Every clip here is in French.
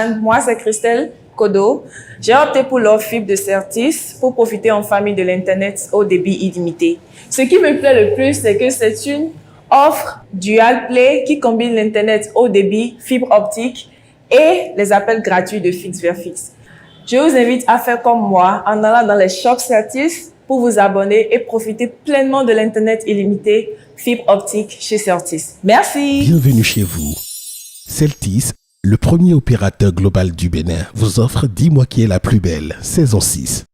camarades, moi c'est Christelle Kodo. J'ai opté pour l'offre fibre de Certis pour profiter en famille de l'Internet au débit illimité. Ce qui me plaît le plus, c'est que c'est une offre Dual Play qui combine l'Internet haut débit, fibre optique et les appels gratuits de fixe vers fixe. Je vous invite à faire comme moi en allant dans les shops Certis pour vous abonner et profiter pleinement de l'Internet illimité fibre optique chez Certis. Merci. Bienvenue chez vous. Certis, le premier opérateur global du Bénin, vous offre Dis-moi qui est la plus belle, saison 6.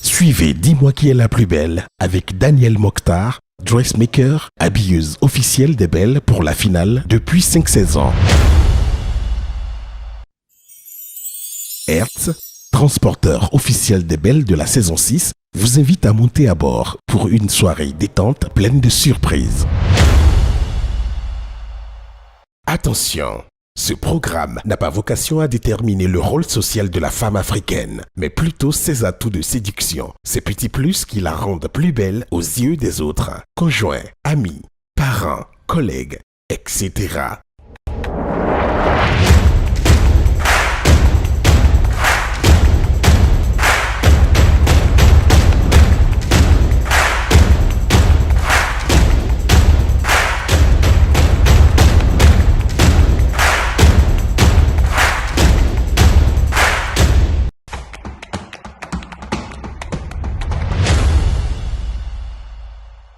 Suivez Dis-moi qui est la plus belle avec Daniel Mokhtar, dressmaker, habilleuse officielle des belles pour la finale depuis 5 saisons. Hertz, transporteur officiel des belles de la saison 6, vous invite à monter à bord pour une soirée détente pleine de surprises. Attention, ce programme n'a pas vocation à déterminer le rôle social de la femme africaine, mais plutôt ses atouts de séduction, ces petits plus qui la rendent plus belle aux yeux des autres, conjoints, amis, parents, collègues, etc.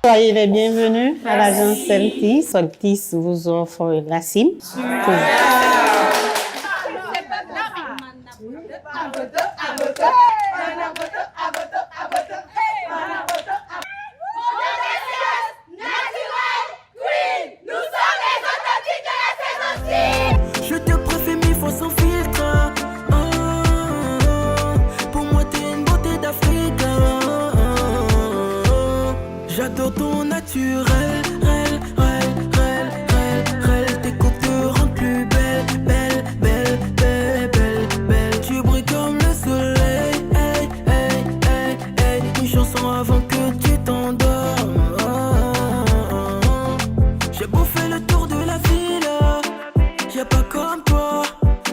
Soyez les bienvenus à l'agence Certis. Certis vous offre la SIM. Je te préfère mille fois sans filtre. Pour moi t'es une beauté d'Afrique. J'adore ton naturel, tes coupes te rendent plus belle. Tu brilles comme le soleil, une chanson avant que tu t'endormes. J'ai bouffé le tour de la ville, y'a pas comme toi,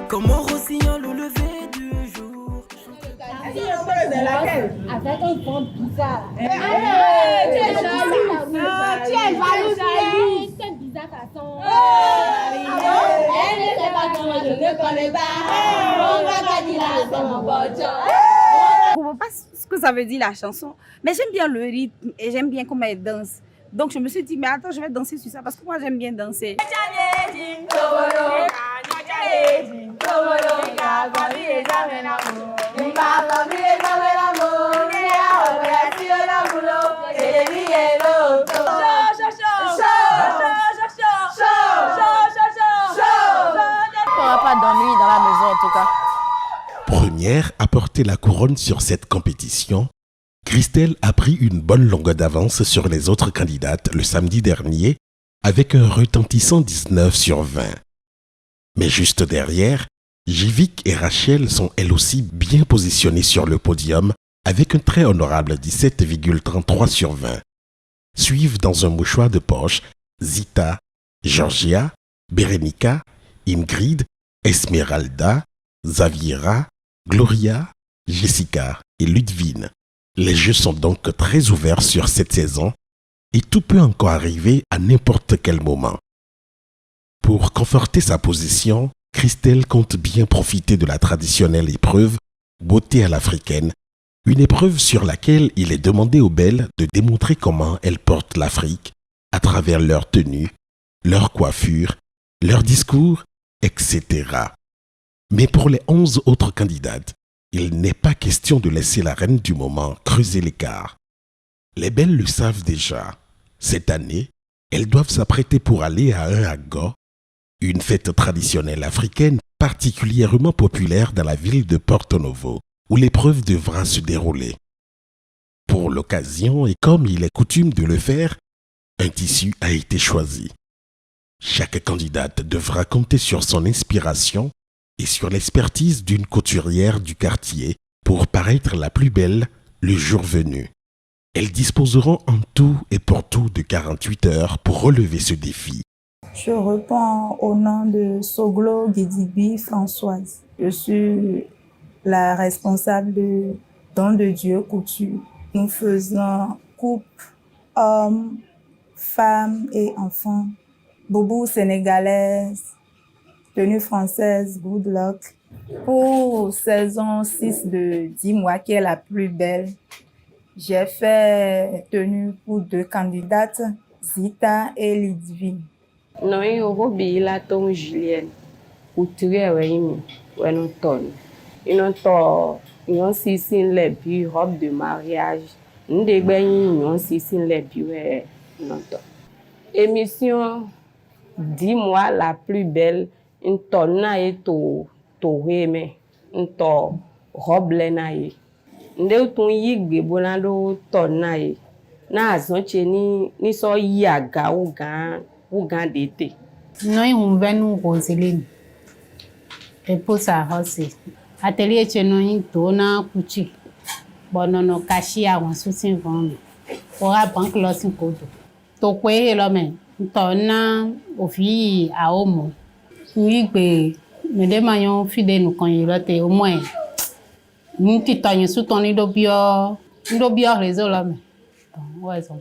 comme mon rossignol au lever du jour. Avec un ventre bizarre. Tu es jaloux, cette bizarre façon. Elle ne sait pas comment je ne connais pas. On va pas dire la mon bojo. Je ne comprends pas ce que ça veut dire la chanson, mais j'aime bien le rythme et j'aime bien comment elle danse. Donc je me suis dit, mais attends, je vais danser sur ça parce que moi j'aime bien danser. On n'aura pas d'ennui dans la maison en tout cas. Première à porter la couronne sur cette compétition, Christelle a pris une bonne longueur d'avance sur les autres candidates le samedi dernier avec un retentissant 19/20. Mais juste derrière, Jivik et Rachel sont elles aussi bien positionnées sur le podium avec un très honorable 17,33/20. Suivent dans un mouchoir de poche Zita, Georgia, Berenica, Ingrid, Esmeralda, Zaviera, Gloria, Jessica et Ludwine. Les jeux sont donc très ouverts sur cette saison et tout peut encore arriver à n'importe quel moment. Pour conforter sa position, Christelle compte bien profiter de la traditionnelle épreuve Beauté à l'africaine, une épreuve sur laquelle il est demandé aux belles de démontrer comment elles portent l'Afrique à travers leur tenue, leur coiffure, leur discours, etc. Mais pour les 11 autres candidates, il n'est pas question de laisser la reine du moment creuser l'écart. Les belles le savent déjà. Cette année, elles doivent s'apprêter pour aller à un Aggo, une fête traditionnelle africaine particulièrement populaire dans la ville de Porto Novo, où l'épreuve devra se dérouler. Pour l'occasion, et comme il est coutume de le faire, un tissu a été choisi. Chaque candidate devra compter sur son inspiration et sur l'expertise d'une couturière du quartier pour paraître la plus belle le jour venu. Elles disposeront en tout et pour tout de 48 heures pour relever ce défi. Je réponds au nom de Soglo Guidibi Françoise. Je suis la responsable de Don de Dieu Couture. Nous faisons coupe, hommes, femmes et enfants. Boubou sénégalaise, tenue française, good luck. Pour saison 6 de 10 mois, qui est la plus belle, j'ai fait tenue pour 2 candidates, Zita et Lidvine. Non, il y a Roby, la tombe Julienne. Couturier, oui, non, tonne. Ils ont six les puis robe de mariage. Nous ont six les puis non. Émission 10 mois la plus belle, une tonne et to mais une robe lenaye. Nous ton yigbe bolando tonne na azonche ni so yaga ou gan d'été. Non, on va nous Roseline. Et pour ça aussi. Atelier chez nous, dona couture. Bon, non, caché à un soutien vendre. Pour la banque, là, c'est quoi? Donc, oui, là, mais, tona, au fil, à homme. Oui, mais des maillons fidèles, nous, quand il est au moins. Nous, tu t'as sous ton idobio réseau, là, mais. Ouais, ça.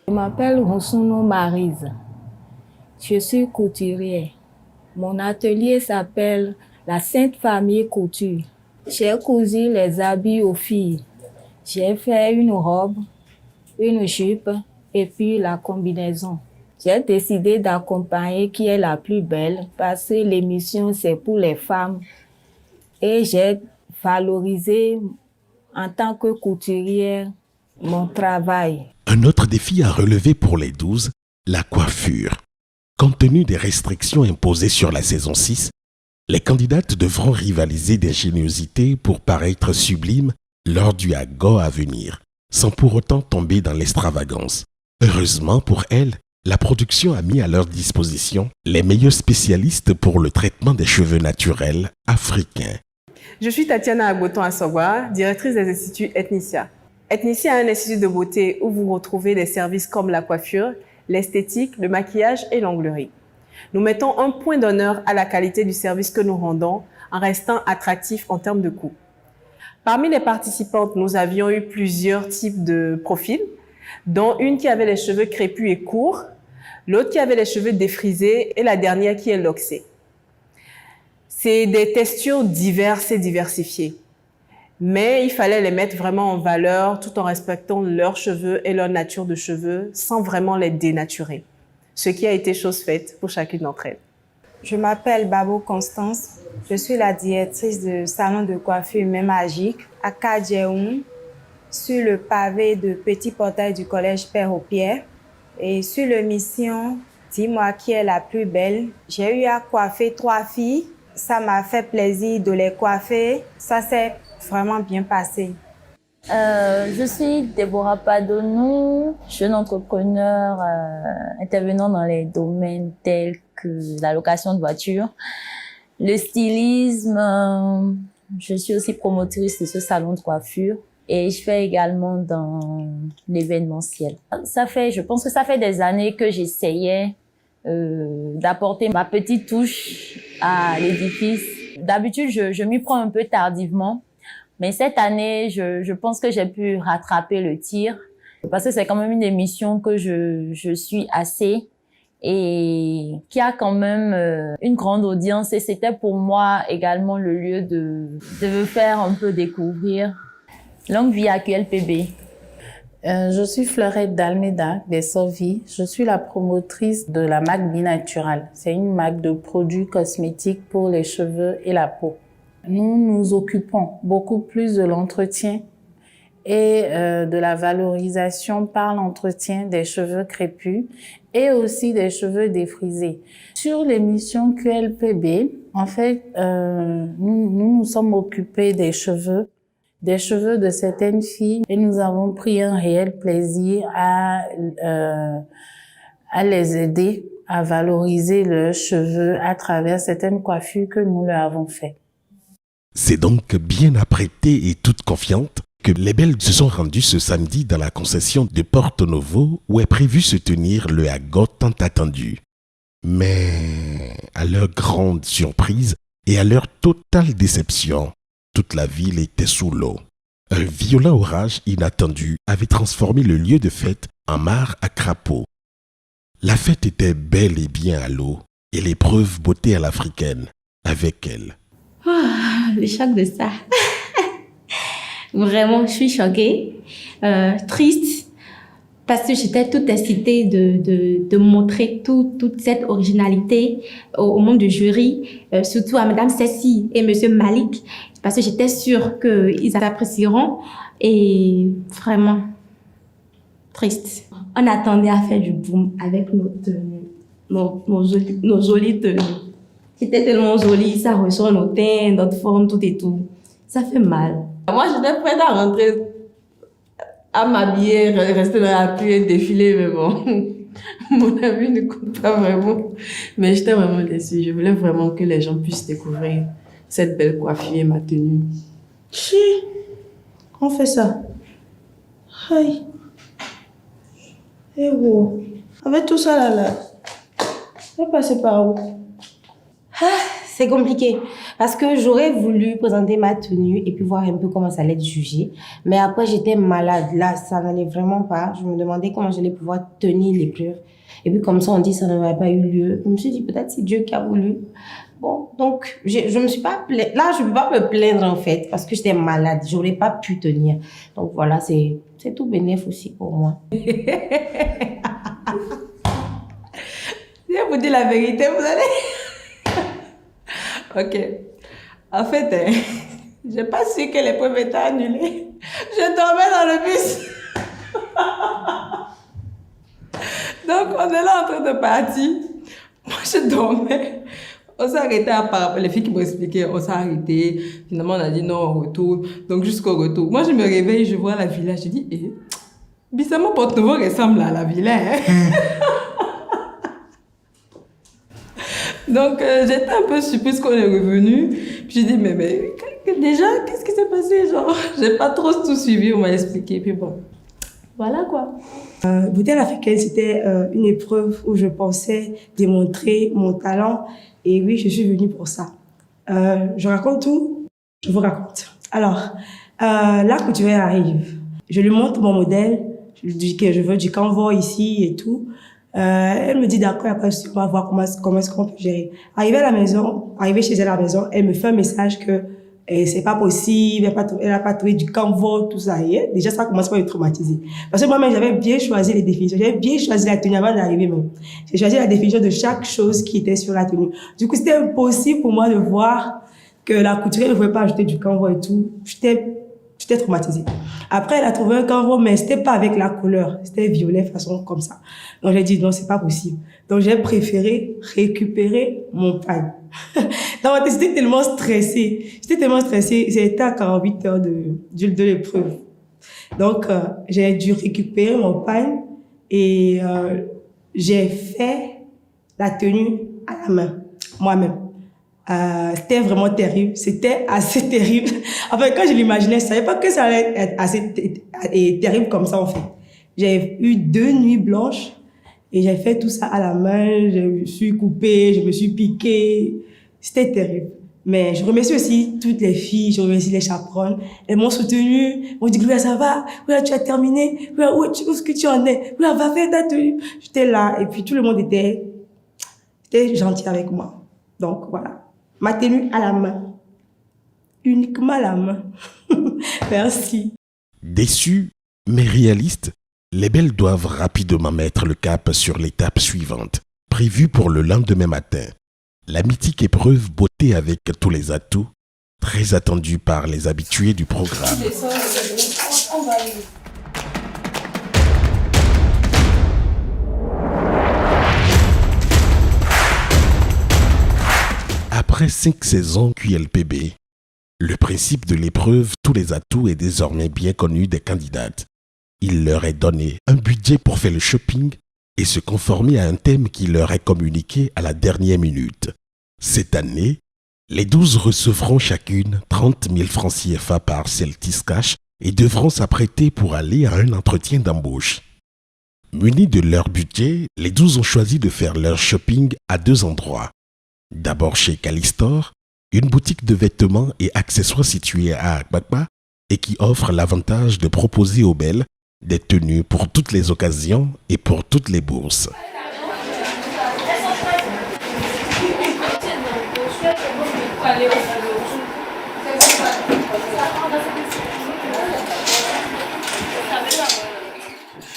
Je m'appelle Rosuno Marise. Je suis couturière. Mon atelier s'appelle la Sainte Famille Couture. J'ai cousu les habits aux filles. J'ai fait une robe, une jupe et puis la combinaison. J'ai décidé d'accompagner qui est la plus belle parce que l'émission c'est pour les femmes. Et j'ai valorisé en tant que couturière mon travail. Un autre défi à relever pour les 12, la coiffure. Compte tenu des restrictions imposées sur la saison 6, les candidates devront rivaliser d'ingéniosité pour paraître sublimes lors du AGO à venir, sans pour autant tomber dans l'extravagance. Heureusement pour elles, la production a mis à leur disposition les meilleurs spécialistes pour le traitement des cheveux naturels africains. Je suis Tatiana Agboton Assogwa, directrice des instituts Ethnicia. Ethnicia est un institut de beauté où vous retrouvez des services comme la coiffure, l'esthétique, le maquillage et l'onglerie. Nous mettons un point d'honneur à la qualité du service que nous rendons en restant attractifs en termes de coût. Parmi les participantes, nous avions eu plusieurs types de profils, dont une qui avait les cheveux crépus et courts, l'autre qui avait les cheveux défrisés et la dernière qui est loxée. C'est des textures diverses et diversifiées. Mais il fallait les mettre vraiment en valeur tout en respectant leurs cheveux et leur nature de cheveux sans vraiment les dénaturer. Ce qui a été chose faite pour chacune d'entre elles. Je m'appelle Babo Constance. Je suis la directrice du salon de coiffure Humain Magique à Kadjeoum, sur le pavé de Petit Portail du collège Père aux Pierres. Et sur l'émission Dis-moi qui est la plus belle, j'ai eu à coiffer 3 filles. Ça m'a fait plaisir de les coiffer. Ça s'est vraiment bien passé. Je suis Déborah Padonou, jeune entrepreneur intervenant dans les domaines tels que la location de voitures, le stylisme. Je suis aussi promotrice de ce salon de coiffure et je fais également dans l'événementiel. Je pense que ça fait des années que j'essayais d'apporter ma petite touche à l'édifice. D'habitude, je m'y prends un peu tardivement. Mais cette année, je pense que j'ai pu rattraper le tir parce que c'est quand même une émission que je suis assez et qui a quand même une grande audience et c'était pour moi également le lieu de me faire un peu découvrir. Longue vie à QLPB. Je suis Fleurette D'Almeida des Sauvis. Je suis la promotrice de la marque Binatural. C'est une marque de produits cosmétiques pour les cheveux et la peau. Nous nous occupons beaucoup plus de l'entretien et de la valorisation par l'entretien des cheveux crépus et aussi des cheveux défrisés. Sur l'émission QLPB, en fait, nous sommes occupés des cheveux de certaines filles et nous avons pris un réel plaisir à les aider à valoriser leurs cheveux à travers certaines coiffures que nous leur avons faites. C'est donc bien apprêtée et toute confiante que les belles se sont rendues ce samedi dans la concession de Porto Novo où est prévu se tenir le AGO tant attendu. Mais à leur grande surprise et à leur totale déception, toute la ville était sous l'eau. Un violent orage inattendu avait transformé le lieu de fête en mare à crapauds. La fête était bel et bien à l'eau et l'épreuve beauté à l'africaine avec elle. Le choc de ça. Vraiment, je suis choquée, triste, parce que j'étais toute excitée de montrer toute cette originalité au monde du jury, surtout à Madame Cécile et Monsieur Malik, parce que j'étais sûre qu'ils apprécieront et vraiment triste. On attendait à faire du boom avec nos jolies tenues. C'était tellement joli, ça ressort nos teintes, notre forme, tout et tout. Ça fait mal. Moi, j'étais prête à rentrer, à m'habiller, rester dans la pluie et défiler, mais bon, mon avis ne compte pas vraiment. Mais j'étais vraiment déçue. Je voulais vraiment que les gens puissent découvrir cette belle coiffure et ma tenue. Chi, on fait ça. Aïe. Eh oh. Avec tout ça là, on va passer par où? C'est compliqué parce que j'aurais voulu présenter ma tenue et puis voir un peu comment ça allait être jugé. Mais après, j'étais malade. Là, ça n'allait vraiment pas. Je me demandais comment j'allais pouvoir tenir l'épreuve. Et puis comme ça, on dit que ça n'aurait pas eu lieu. Je me suis dit, peut-être c'est Dieu qui a voulu. Bon, donc, je me suis pas plainte. Là, je ne peux pas me plaindre en fait parce que j'étais malade. Je n'aurais pas pu tenir. Donc voilà, c'est tout bénéf aussi pour moi. Je vais vous dire la vérité, vous allez... Ok. En fait, j'ai pas su que l'épreuve était annulée. Je dormais dans le bus. Donc, on est là en train de partir. Moi, je dormais. On s'est arrêté les filles qui m'ont expliqué, on s'est arrêté. Finalement, on a dit non, on retourne. Donc, jusqu'au retour. Moi, je me réveille, je vois la villa. Je dis, bizarrement, Porte-Nouveau ressemble à la villa. Hein? Donc, j'étais un peu surprise qu'on est revenu. Puis j'ai dit, mais déjà, qu'est-ce qui s'est passé? Genre, j'ai pas trop tout suivi, on m'a expliqué. Puis bon, voilà quoi. Beauté à l'africaine, c'était une épreuve où je pensais démontrer mon talent. Et oui, je suis venue pour ça. Je raconte tout, je vous raconte. Alors, la couturière arrive. Je lui montre mon modèle. Je lui dis que je veux du canevas ici et tout. Elle me dit d'accord, après on va voir comment est-ce qu'on peut gérer. Arrivée chez elle à la maison, elle me fait un message que c'est pas possible, elle a pas trouvé du canevas, tout ça. Et déjà, ça commence à me traumatiser. Parce que moi-même, j'avais bien choisi les définitions. J'avais bien choisi la tenue avant d'arriver même. J'ai choisi la définition de chaque chose qui était sur la tenue. Du coup, c'était impossible pour moi de voir que la couturière ne pouvait pas ajouter du canevas et tout. J'étais traumatisée. Après, elle a trouvé un canevas, mais c'était pas avec la couleur. C'était violet, façon comme ça. Donc, j'ai dit non, c'est pas possible. Donc, j'ai préféré récupérer mon pagne. Donc, j'étais tellement stressée. C'était à 48 heures de l'épreuve. Donc, j'ai dû récupérer mon pagne et j'ai fait la tenue à la main, moi-même. C'était vraiment terrible. C'était assez terrible. Enfin, quand je l'imaginais, je savais pas que ça allait être assez terrible comme ça, en fait. J'ai eu 2 nuits blanches et j'ai fait tout ça à la main. Je me suis coupée, je me suis piquée. C'était terrible. Mais je remercie aussi toutes les filles, je remercie les chaperones. Elles m'ont soutenue, m'ont dit, Gloria, ça va? Gloria, tu as terminé? Gloria, où est-ce que tu en es? Gloria, va faire ta tenue. J'étais là et puis tout le monde était gentil avec moi. Donc, voilà. Ma tenue à la main. Uniquement à la main. Merci. Déçus, mais réalistes, les belles doivent rapidement mettre le cap sur l'étape suivante, prévue pour le lendemain matin. La mythique épreuve beauté avec tous les atouts, très attendue par les habitués du programme. Après 5 saisons QLPB, le principe de l'épreuve tous les atouts est désormais bien connu des candidates. Il leur est donné un budget pour faire le shopping et se conformer à un thème qui leur est communiqué à la dernière minute. Cette année, les 12 recevront chacune 30 000 francs CFA par Celtis Cash et devront s'apprêter pour aller à un entretien d'embauche. Munis de leur budget, les 12 ont choisi de faire leur shopping à 2 endroits. D'abord chez Calistor, une boutique de vêtements et accessoires située à Akbakba et qui offre l'avantage de proposer aux belles des tenues pour toutes les occasions et pour toutes les bourses.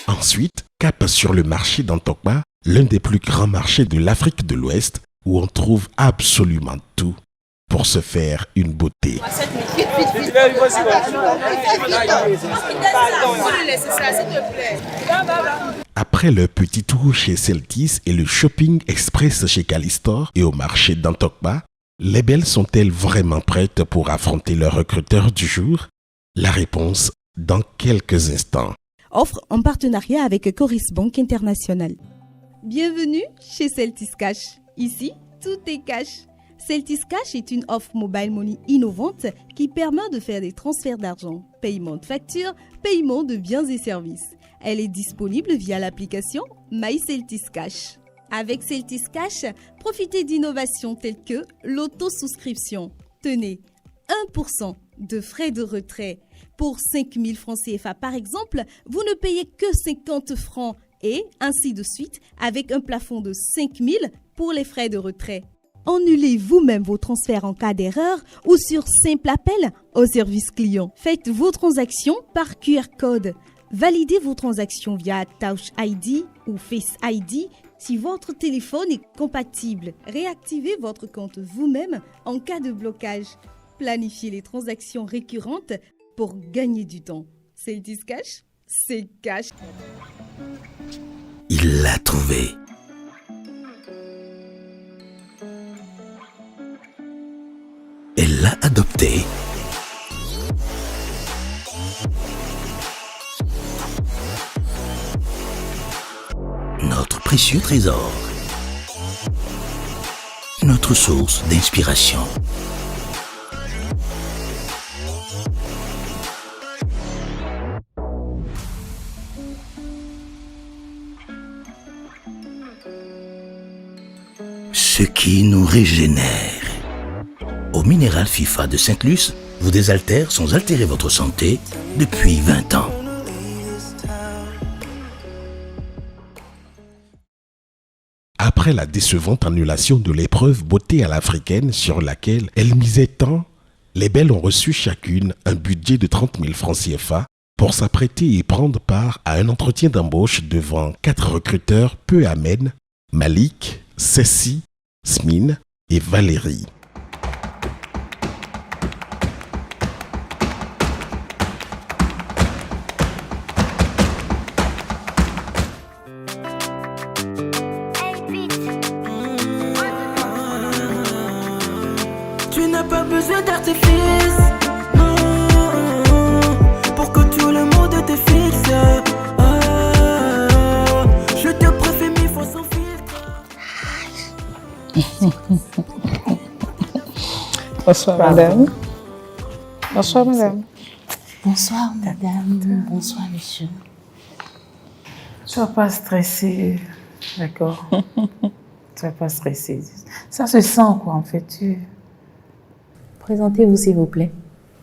Ensuite, cap sur le marché d'Antokba, l'un des plus grands marchés de l'Afrique de l'Ouest, où on trouve absolument tout pour se faire une beauté. Après le petit tour chez Celtis et le shopping express chez Calistor et au marché d'Antokba, les belles sont-elles vraiment prêtes pour affronter le recruteur du jour? La réponse dans quelques instants. Offre en partenariat avec Coris Banque International. Bienvenue chez Celtis Cash. Ici, tout est cash. Celtis Cash est une offre mobile money innovante qui permet de faire des transferts d'argent, paiement de factures, paiement de biens et services. Elle est disponible via l'application My Celtis Cash. Avec Celtis Cash, profitez d'innovations telles que l'autosouscription. Tenez, 1% de frais de retrait. Pour 5 000 francs CFA par exemple, vous ne payez que 50 francs et ainsi de suite avec un plafond de 5 000 pour les frais de retrait. Annulez vous-même vos transferts en cas d'erreur ou sur simple appel au service client. Faites vos transactions par QR code. Validez vos transactions via Touch ID ou Face ID si votre téléphone est compatible. Réactivez votre compte vous-même en cas de blocage. Planifiez les transactions récurrentes pour gagner du temps. Celtis Cash, c'est cash. Il l'a trouvé. Elle l'a adopté. Notre précieux trésor. Notre source d'inspiration. Ce qui nous régénère. Au minéral FIFA de Sainte-Luce, vous désaltère sans altérer votre santé depuis 20 ans. Après la décevante annulation de l'épreuve beauté à l'africaine sur laquelle elles misaient tant, les belles ont reçu chacune un budget de 30 000 francs CFA pour s'apprêter et prendre part à un entretien d'embauche devant 4 recruteurs peu amènes, Malik, Cécile, Smine et Valérie. Tu n'as pas besoin d'artifice, non, pour que tout le monde te fixe. Je te préfère 1000 fois sans filtre. Bonsoir madame. Bonsoir madame. Bonsoir madame. Bonsoir monsieur. Sois pas stressée, d'accord? Sois pas stressée. Ça se sent quoi en fait. Présentez-vous s'il vous plaît.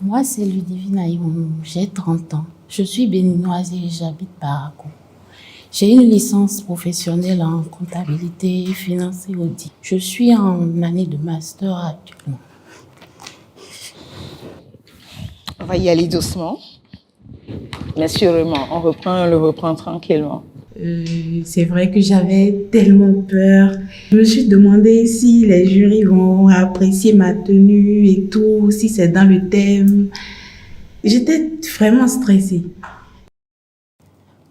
Moi c'est Ludivine Ayoun, j'ai 30 ans. Je suis béninoise et j'habite Parakou. J'ai une licence professionnelle en comptabilité, finance et audit. Je suis en année de master actuellement. On va y aller doucement. Mais sûrement, on le reprend tranquillement. C'est vrai que j'avais tellement peur. Je me suis demandé si les jurys vont apprécier ma tenue et tout, si c'est dans le thème. J'étais vraiment stressée.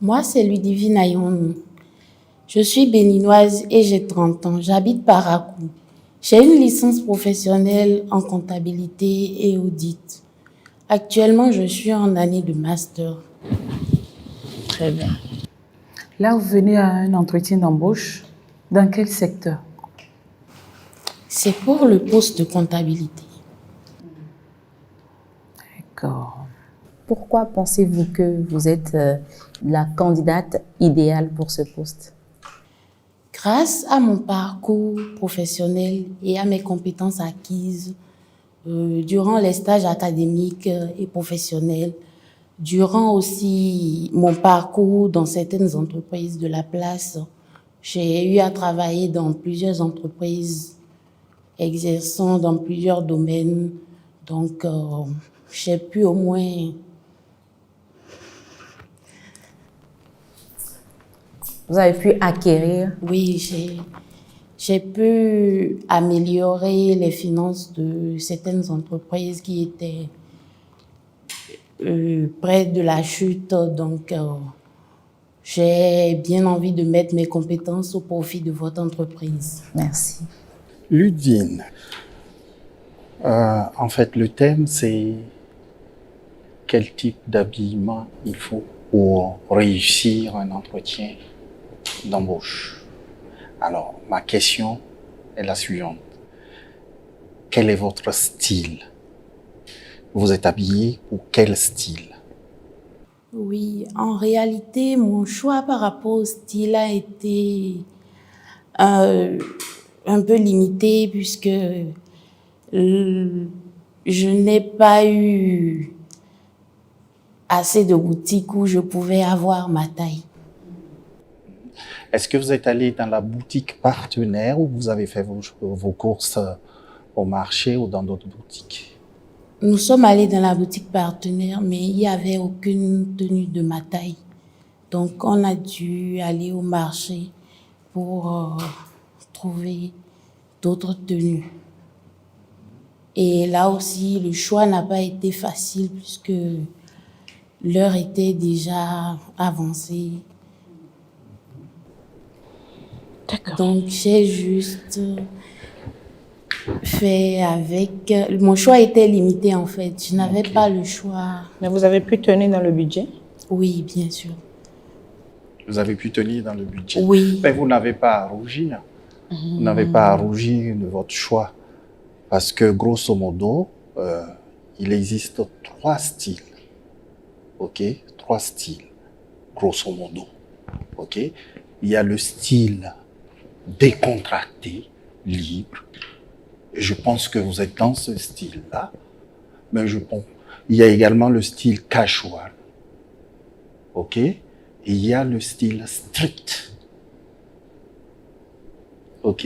Moi, c'est Ludivine Ayoun. Je suis béninoise et j'ai 30 ans. J'habite Parakou. J'ai une licence professionnelle en comptabilité et audit. Actuellement, je suis en année de master. Très bien. Là, vous venez à un entretien d'embauche. Dans quel secteur? C'est pour le poste de comptabilité. D'accord. Pourquoi pensez-vous que vous êtes la candidate idéale pour ce poste? Grâce à mon parcours professionnel et à mes compétences acquises durant les stages académiques et professionnels, durant aussi mon parcours dans certaines entreprises de la place, j'ai eu à travailler dans plusieurs entreprises exerçant dans plusieurs domaines. Donc, j'ai pu au moins... Vous avez pu acquérir? Oui, j'ai pu améliorer les finances de certaines entreprises qui étaient près de la chute. Donc, j'ai bien envie de mettre mes compétences au profit de votre entreprise. Merci. Ludivine, en fait, le thème, c'est quel type d'habillement il faut pour réussir un entretien d'embauche. Alors, ma question est la suivante. Quel est votre style? Vous êtes habillé pour quel style? Oui, en réalité, mon choix par rapport au style a été un peu limité puisque je n'ai pas eu assez de boutiques où je pouvais avoir ma taille. Est-ce que vous êtes allé dans la boutique partenaire ou vous avez fait vos courses au marché ou dans d'autres boutiques? Nous sommes allés dans la boutique partenaire, mais il n'y avait aucune tenue de ma taille. Donc, on a dû aller au marché pour trouver d'autres tenues. Et là aussi, le choix n'a pas été facile puisque l'heure était déjà avancée. D'accord. Donc, j'ai juste fait avec... Mon choix était limité en fait. Je n'avais pas le choix. Mais vous avez pu tenir dans le budget? Oui, bien sûr. Vous avez pu tenir dans le budget? Oui. Mais vous n'avez pas à rougir. Vous n'avez pas à rougir de votre choix. Parce que grosso modo, il existe 3 styles. OK? 3 styles. Grosso modo. OK? Il y a le style décontracté, libre. Et je pense que vous êtes dans ce style-là. Mais il y a également le style casual. OK? Et il y a le style strict. OK?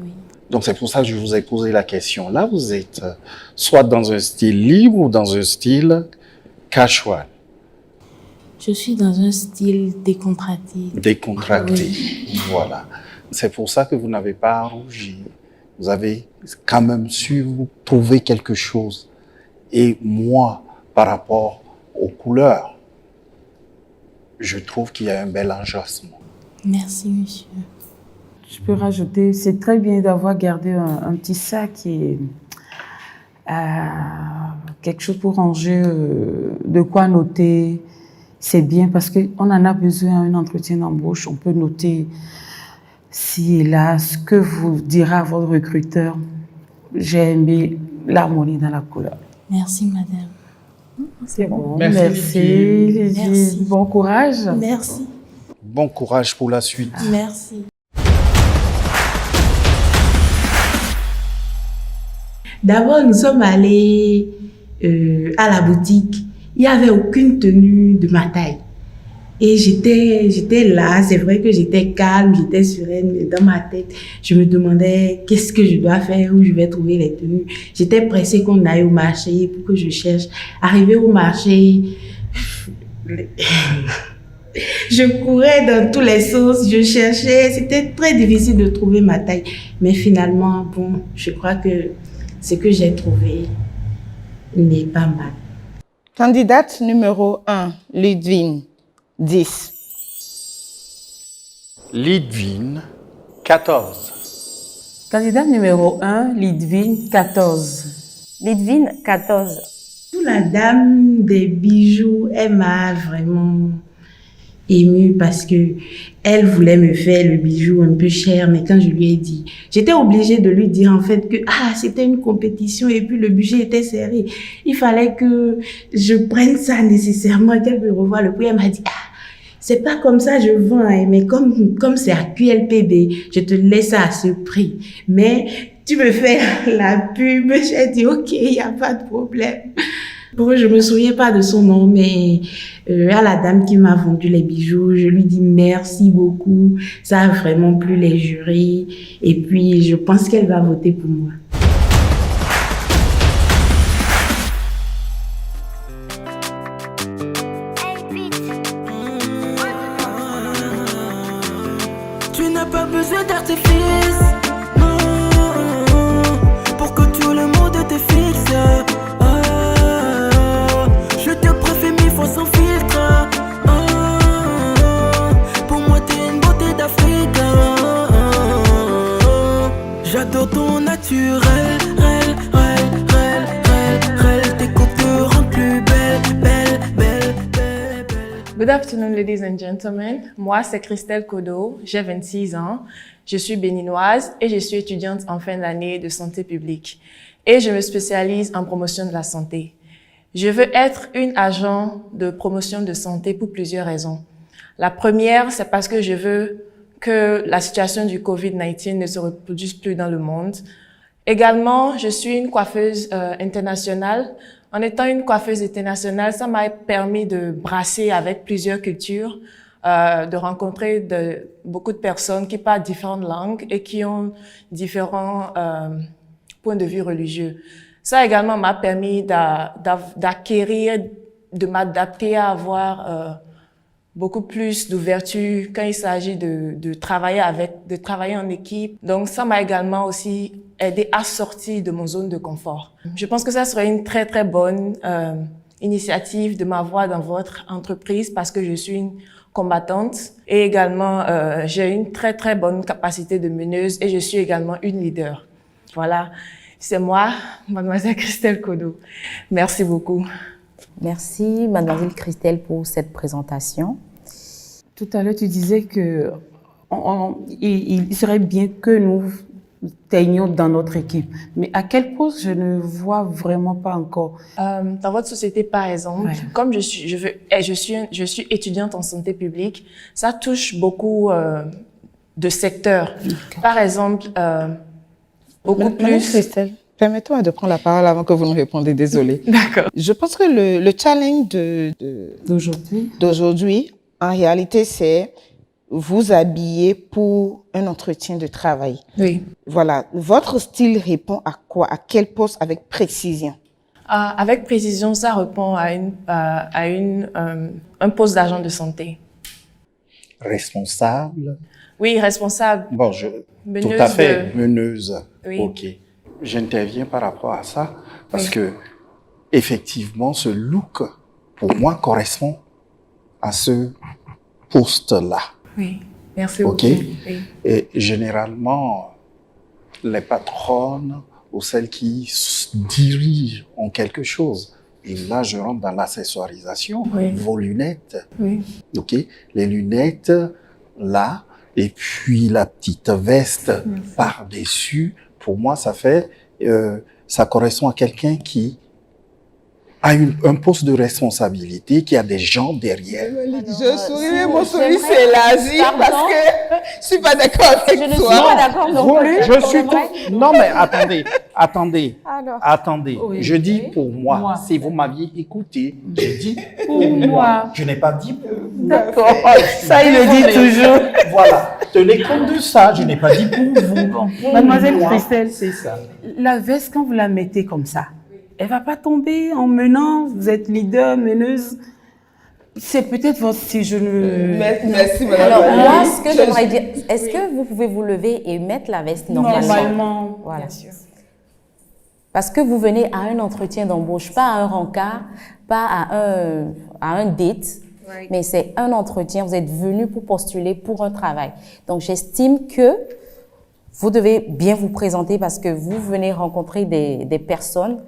Oui. Donc c'est pour ça que je vous ai posé la question. Là, vous êtes soit dans un style libre ou dans un style casual. Je suis dans un style décontracté. Décontracté, oui. Voilà. C'est pour ça que vous n'avez pas à rougir. Vous avez quand même su vous trouver quelque chose. Et moi, par rapport aux couleurs, je trouve qu'il y a un bel agencement. Merci, monsieur. Je peux rajouter, c'est très bien d'avoir gardé un petit sac et quelque chose pour ranger, de quoi noter. C'est bien parce qu'on en a besoin à un entretien d'embauche. On peut noter ci et là ce que vous dira votre recruteur. J'ai aimé l'harmonie dans la couleur. Merci, madame. C'est bon. Merci. Merci. Bon courage. Merci. Bon courage pour la suite. Merci. D'abord, nous sommes allés à la boutique. Il n'y avait aucune tenue de ma taille. Et j'étais là, c'est vrai que j'étais calme, j'étais sereine, mais dans ma tête, je me demandais qu'est-ce que je dois faire, où je vais trouver les tenues. J'étais pressée qu'on aille au marché pour que je cherche. Arrivé au marché, je courais dans tous les sens, je cherchais. C'était très difficile de trouver ma taille. Mais finalement, bon, je crois que ce que j'ai trouvé n'est pas mal. Candidate numéro 1, Ludivine, 10. Ludivine, 14. Candidat numéro 1, Ludivine, 14. Ludivine, 14. La dame des bijoux, elle m'a vraiment émue parce que elle voulait me faire le bijou un peu cher, mais quand je lui ai dit, j'étais obligée de lui dire en fait que c'était une compétition et puis le budget était serré. Il fallait que je prenne ça nécessairement, qu'elle me revoie le prix. Elle m'a dit, c'est pas comme ça je vends, hein, mais comme c'est à QLPB, je te laisse ça à ce prix. Mais tu me fais la pub. J'ai dit, ok, il n'y a pas de problème. Bon, je me souviens pas de son nom, mais à la dame qui m'a vendu les bijoux, je lui dis merci beaucoup. Ça a vraiment plu les jurys. Et puis, je pense qu'elle va voter pour moi. Tu n'as pas besoin d'artifice, non, pour que tout le monde te fixe. Je te préfère 1000 fois sans filtre. Pour moi t'es une beauté d'Afrique. J'adore ton naturel, tes coupes te rendent plus belle. Good afternoon, ladies and gentlemen. Moi, c'est Christelle Kodo, j'ai 26 ans, je suis béninoise et je suis étudiante en fin d'année de santé publique. Et je me spécialise en promotion de la santé. Je veux être une agent de promotion de santé pour plusieurs raisons. La première, c'est parce que je veux que la situation du COVID-19 ne se reproduise plus dans le monde. Également, je suis une coiffeuse internationale. En étant une coiffeuse internationale, ça m'a permis de brasser avec plusieurs cultures, de rencontrer beaucoup de personnes qui parlent différentes langues et qui ont différents points de vue religieux. Ça également m'a permis d'acquérir, de m'adapter à avoir beaucoup plus d'ouverture quand il s'agit de travailler en équipe. Donc ça m'a également aussi aidé à sortir de mon zone de confort. Je pense que ça serait une très très bonne initiative de m'avoir dans votre entreprise parce que je suis une combattante et également j'ai une très très bonne capacité de meneuse et je suis également une leader. Voilà, c'est moi, mademoiselle Christelle Kodo. Merci beaucoup. Merci mademoiselle Christelle pour cette présentation. Tout à l'heure, tu disais que il serait bien que nous tenions dans notre équipe. Mais à quel poste, je ne vois vraiment pas encore. Dans votre société, par exemple, comme je suis étudiante en santé publique, ça touche beaucoup de secteurs. Par exemple, beaucoup plus... Christelle, permettez-moi de prendre la parole avant que vous nous répondiez, désolée. D'accord. Je pense que le challenge d'aujourd'hui, en réalité, c'est vous habiller pour un entretien de travail. Oui. Voilà. Votre style répond à quoi? À quel poste avec précision? Avec précision, ça répond à un poste d'agent de santé. Responsable? Oui, responsable. Bon, tout à fait, meneuse. Oui. Ok. J'interviens par rapport à ça parce que effectivement, ce look, pour moi, correspond à ce poste-là. Oui, merci beaucoup. Ok. Oui. Et généralement, les patronnes ou celles qui dirigent ont quelque chose. Et là, je rentre dans l'accessoirisation. Oui. Vos lunettes. Oui. Ok. Les lunettes, là, et puis la petite veste par-dessus. Pour moi, ça correspond à quelqu'un qui a un poste de responsabilité, qui a des gens derrière. Je souris, mais mon sourire s'élargit parce que je suis pas d'accord avec toi. Je ne suis pas d'accord non plus. Je suis Non, mais attendez. Alors. Attendez. Oui. Je dis pour moi. Si vous m'aviez écouté, je dis pour moi. Je n'ai pas dit pour vous. D'accord. Ça, il le dit toujours. Voilà. Tenez compte de ça. Je n'ai pas dit pour vous. Mademoiselle Christelle, c'est ça. La veste, quand vous la mettez comme ça, elle va pas tomber en menant. Vous êtes leader, meneuse. C'est peut-être votre style. Je ne. Merci, madame. Alors, moi, ce que j'aimerais dire, est-ce que vous pouvez vous lever et mettre la veste Normalement. Voilà. Bien sûr. Parce que vous venez à un entretien d'embauche, pas à un rencard, pas à un date, mais c'est un entretien. Vous êtes venu pour postuler pour un travail. Donc, j'estime que vous devez bien vous présenter parce que vous venez rencontrer des personnes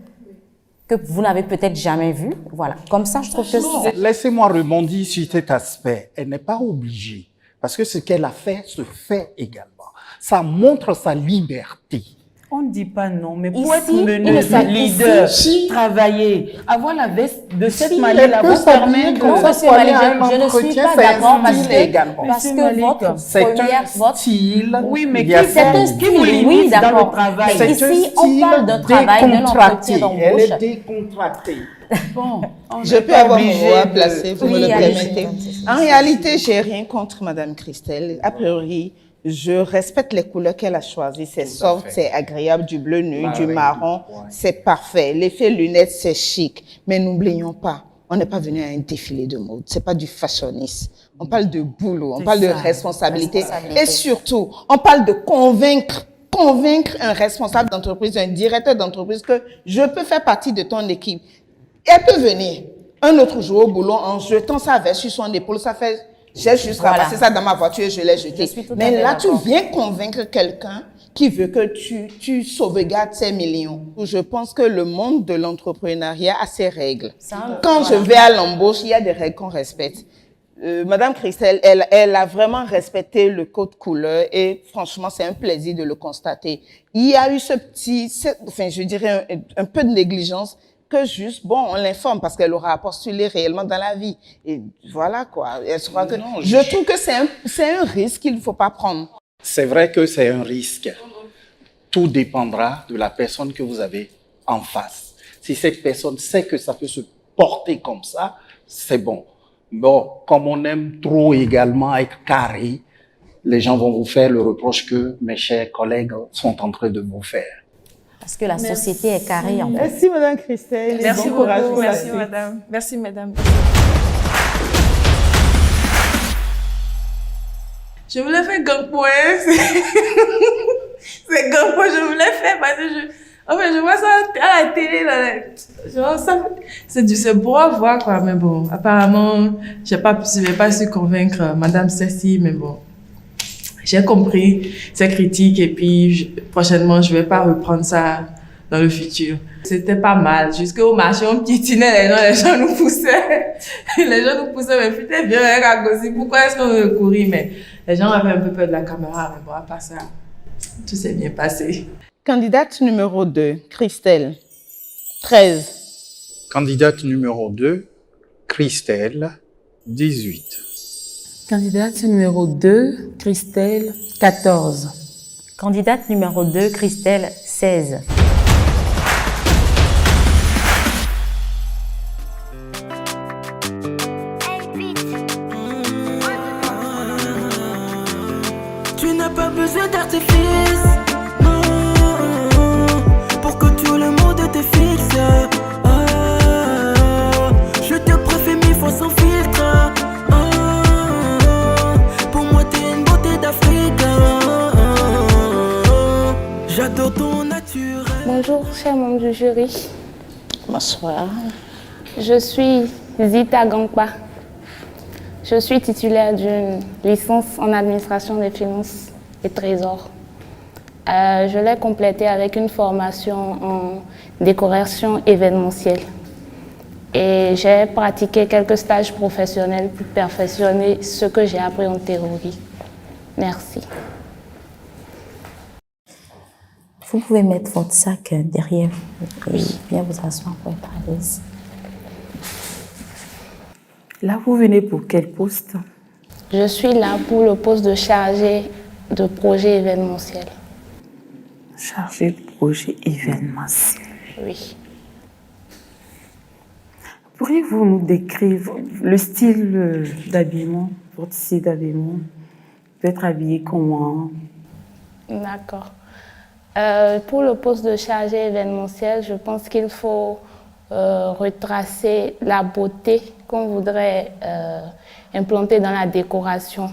que vous n'avez peut-être jamais vu. Voilà. Comme ça, je trouve que c'est... Laissez-moi rebondir sur cet aspect. Elle n'est pas obligée. Parce que ce qu'elle a fait se fait également. Ça montre sa liberté. On ne dit pas non, mais pour Ici, être meneuse, leader, travailler, avoir la veste de cette manière-là, vous permet de... Non, Monsieur Malik, je ne suis pas d'accord parce que votre style. Oui, mais c'est un style, oui, d'accord. Mais ici, on parle d'un travail, d'un entretien d'embauche. Elle est décontractée. Bon, je peux avoir mon mot à placer, vous me le permettez. En réalité, j'ai rien contre Madame Christelle. A priori, je respecte les couleurs qu'elle a choisies. C'est soft, c'est agréable, du bleu nuit, du marron, c'est parfait. L'effet lunettes, c'est chic. Mais n'oublions pas, on n'est pas venu à un défilé de mode. C'est pas du fashioniste. On parle de boulot, on parle de responsabilité. Et surtout, on parle de convaincre un responsable d'entreprise, un directeur d'entreprise que je peux faire partie de ton équipe. Elle peut venir un autre jour au boulot en jetant sa veste sur son épaule. Ça fait, j'ai juste ramassé ça dans ma voiture et je l'ai jeté. Mais là, tu viens convaincre quelqu'un qui veut que tu sauvegardes ces millions. Je pense que le monde de l'entrepreneuriat a ses règles. Quand je vais à l'embauche, il y a des règles qu'on respecte. Madame Christelle, elle a vraiment respecté le code couleur et franchement, c'est un plaisir de le constater. Il y a eu je dirais un peu de négligence que juste, bon, on l'informe parce qu'elle aura postulé réellement dans la vie. Et voilà quoi. Je trouve que c'est un risque qu'il ne faut pas prendre. C'est vrai que c'est un risque. Tout dépendra de la personne que vous avez en face. Si cette personne sait que ça peut se porter comme ça, c'est bon. Bon, comme on aime trop également être carré, les gens vont vous faire le reproche que mes chers collègues sont en train de vous faire. Parce que la société est carrée en fait. Merci Madame Christelle. Merci bon courage beaucoup. pour la Merci suite. Madame. Merci Madame. Je voulais faire Gangpo, c'est Gangpo, je voulais faire parce que je vois ça à la télé, là. C'est beau à voir, quoi, mais bon, apparemment, je n'ai pas su convaincre Madame Cécile, mais bon, j'ai compris ses critiques et puis prochainement, je ne vais pas reprendre ça dans le futur. C'était pas mal. Jusqu'au marché, on piétinait les gens nous poussaient. Les gens nous poussaient, mais putain, viens, Ragosi, pourquoi est-ce qu'on veut courir? Mais les gens avaient un peu peur de la caméra, mais bon, à part ça, tout s'est bien passé. Candidate numéro 2, Christelle, 13. Candidate numéro 2, Christelle, 18. Candidate numéro 2, Christelle, 14. Candidate numéro 2, Christelle, 16. Tu n'as pas besoin d'artifice, non, pour que tout le monde te fixe. Je te préfère 1000 fois sans filtre. Pour moi t'es une beauté d'Afrique. J'adore ton naturel. Bonjour, chers membres du jury. Bonsoir. Je suis Zita Gangpa. Je suis titulaire d'une licence en administration des finances et trésor. Je l'ai complétée avec une formation en décoration événementielle. Et j'ai pratiqué quelques stages professionnels pour perfectionner ce que j'ai appris en théorie. Merci. Vous pouvez mettre votre sac derrière vous et bien vous asseoir pour être à l'aise. Là, vous venez pour quel poste? Je suis là pour le poste de chargé de projet événementiel. Chargé de projet événementiel. Oui. Pourriez-vous nous décrire le style d'habillement, votre style d'habillement? Vous pouvez être habillé comment? D'accord. Pour le poste de chargé événementiel, je pense qu'il faut retracer la beauté qu'on voudrait implanter dans la décoration,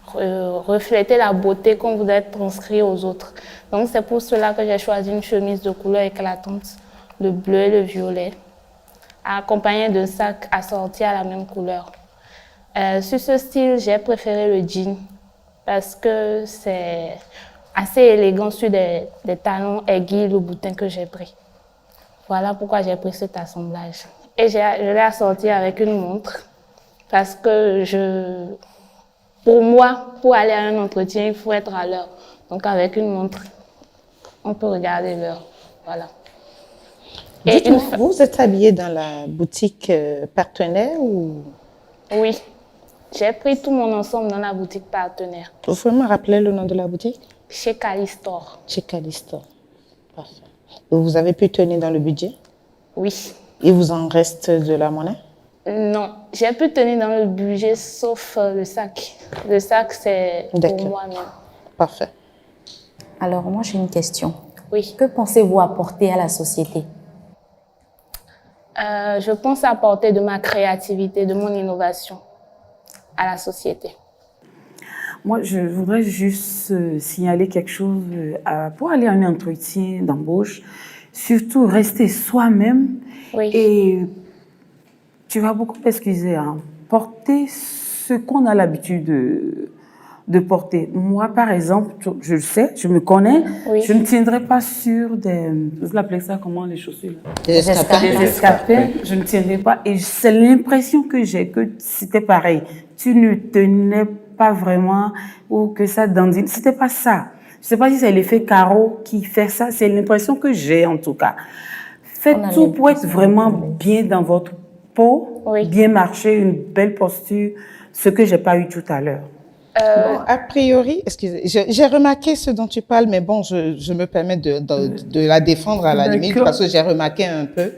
refléter la beauté qu'on voudrait transcrire aux autres. Donc c'est pour cela que j'ai choisi une chemise de couleur éclatante, le bleu et le violet, accompagnée d'un sac assorti à la même couleur. Sur ce style, j'ai préféré le jean parce que c'est assez élégant sur des talons aiguilles, le boutin que j'ai pris. Voilà pourquoi j'ai pris cet assemblage. Et je l'ai assorti avec une montre parce que pour moi, pour aller à un entretien, il faut être à l'heure. Donc avec une montre, on peut regarder l'heure. Voilà. Et vous êtes habillée dans la boutique partenaire ou? Oui, j'ai pris tout mon ensemble dans la boutique partenaire. Vous pouvez me rappeler le nom de la boutique? Chez Calistor. Chez Calistor. Parfait. Vous avez pu tenir dans le budget? Oui. Il vous en reste de la monnaie? Non, j'ai pu tenir dans le budget sauf le sac. Le sac, c'est pour moi-même. Parfait. Alors, moi, j'ai une question. Oui. Que pensez-vous apporter à la société? Je pense apporter de ma créativité, de mon innovation à la société. Moi, je voudrais juste signaler quelque chose. Pour aller à un entretien d'embauche, surtout rester soi-même. Oui. Et tu vas beaucoup m'excuser, hein, porter ce qu'on a l'habitude de porter. Moi, par exemple, je le sais, je me connais, je ne tiendrai pas sur des... Vous appelez ça comment, les chaussures? Des escarpins. Je ne tiendrai pas. Et c'est l'impression que j'ai que c'était pareil. Tu ne tenais pas vraiment ou que ça dandine. C'était pas ça. Je sais pas si c'est l'effet carreau qui fait ça. C'est l'impression que j'ai, en tout cas. Faites tout pour être vraiment bien dans votre peau, bien marcher, une belle posture, ce que j'ai pas eu tout à l'heure. Bon, a priori, excusez, j'ai remarqué ce dont tu parles, mais bon, je me permets de la défendre à la limite parce que j'ai remarqué un peu.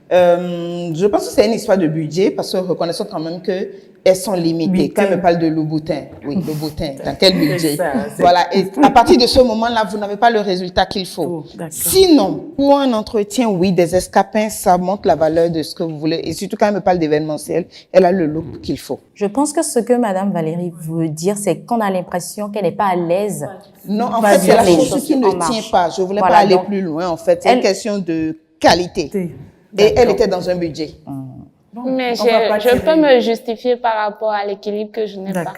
Je pense que c'est une histoire de budget parce que reconnaissons quand même que elles sont limitées. Quand elle me parle de Louboutin, oui, Louboutin, dans quel budget? Voilà, et à partir de ce moment-là, vous n'avez pas le résultat qu'il faut. Sinon, pour un entretien, oui, des escapins, ça montre la valeur de ce que vous voulez. Et surtout quand elle me parle d'événementiel, elle a le look qu'il faut. Je pense que ce que Madame Valérie veut dire, c'est qu'on a l'impression qu'elle n'est pas à l'aise. Non, en fait, c'est la chose qui ne tient pas. Je voulais pas aller plus loin, en fait. C'est une question de qualité. Et elle était dans un budget. Mais je peux me justifier par rapport à l'équilibre que je n'ai pas.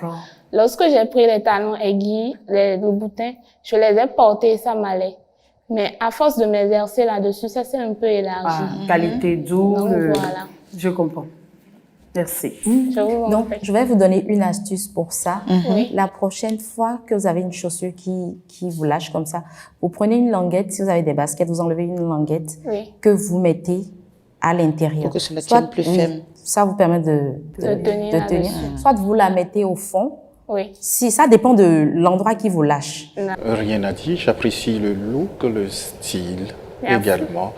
Lorsque j'ai pris les talons aiguilles, les boutins, je les ai portés et ça m'allait. Mais à force de m'exercer là-dessus, ça s'est un peu élargi. Qualité d'eau, voilà. Je comprends. Merci. Donc, je vais vous donner une astuce pour ça. Oui. La prochaine fois que vous avez une chaussure qui vous lâche comme ça, vous prenez une languette, si vous avez des baskets, vous enlevez une languette que vous mettez à l'intérieur. Pour que cela tienne plus ferme. Ça vous permet de tenir. Soit vous la mettez au fond. Oui. Si, ça dépend de l'endroit qui vous lâche. Rien à dire, j'apprécie le look, le style également.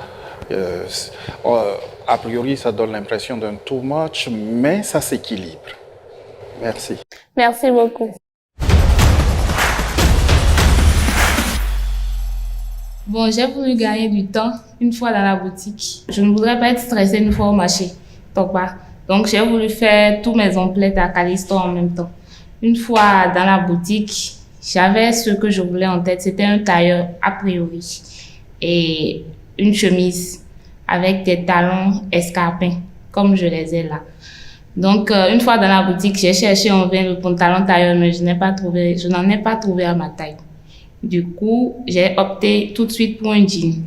A priori, ça donne l'impression d'un too much, mais ça s'équilibre. Merci. Merci beaucoup. Bon, j'ai voulu gagner du temps une fois dans la boutique. Je ne voudrais pas être stressée une fois au marché. Donc, j'ai voulu faire tous mes emplettes à Calistor en même temps. Une fois dans la boutique, j'avais ce que je voulais en tête. C'était un tailleur a priori et une chemise avec des talons escarpins, comme je les ai là. Donc, une fois dans la boutique, j'ai cherché en vain le pantalon tailleur, mais je n'en ai pas trouvé à ma taille. Du coup, j'ai opté tout de suite pour un jean.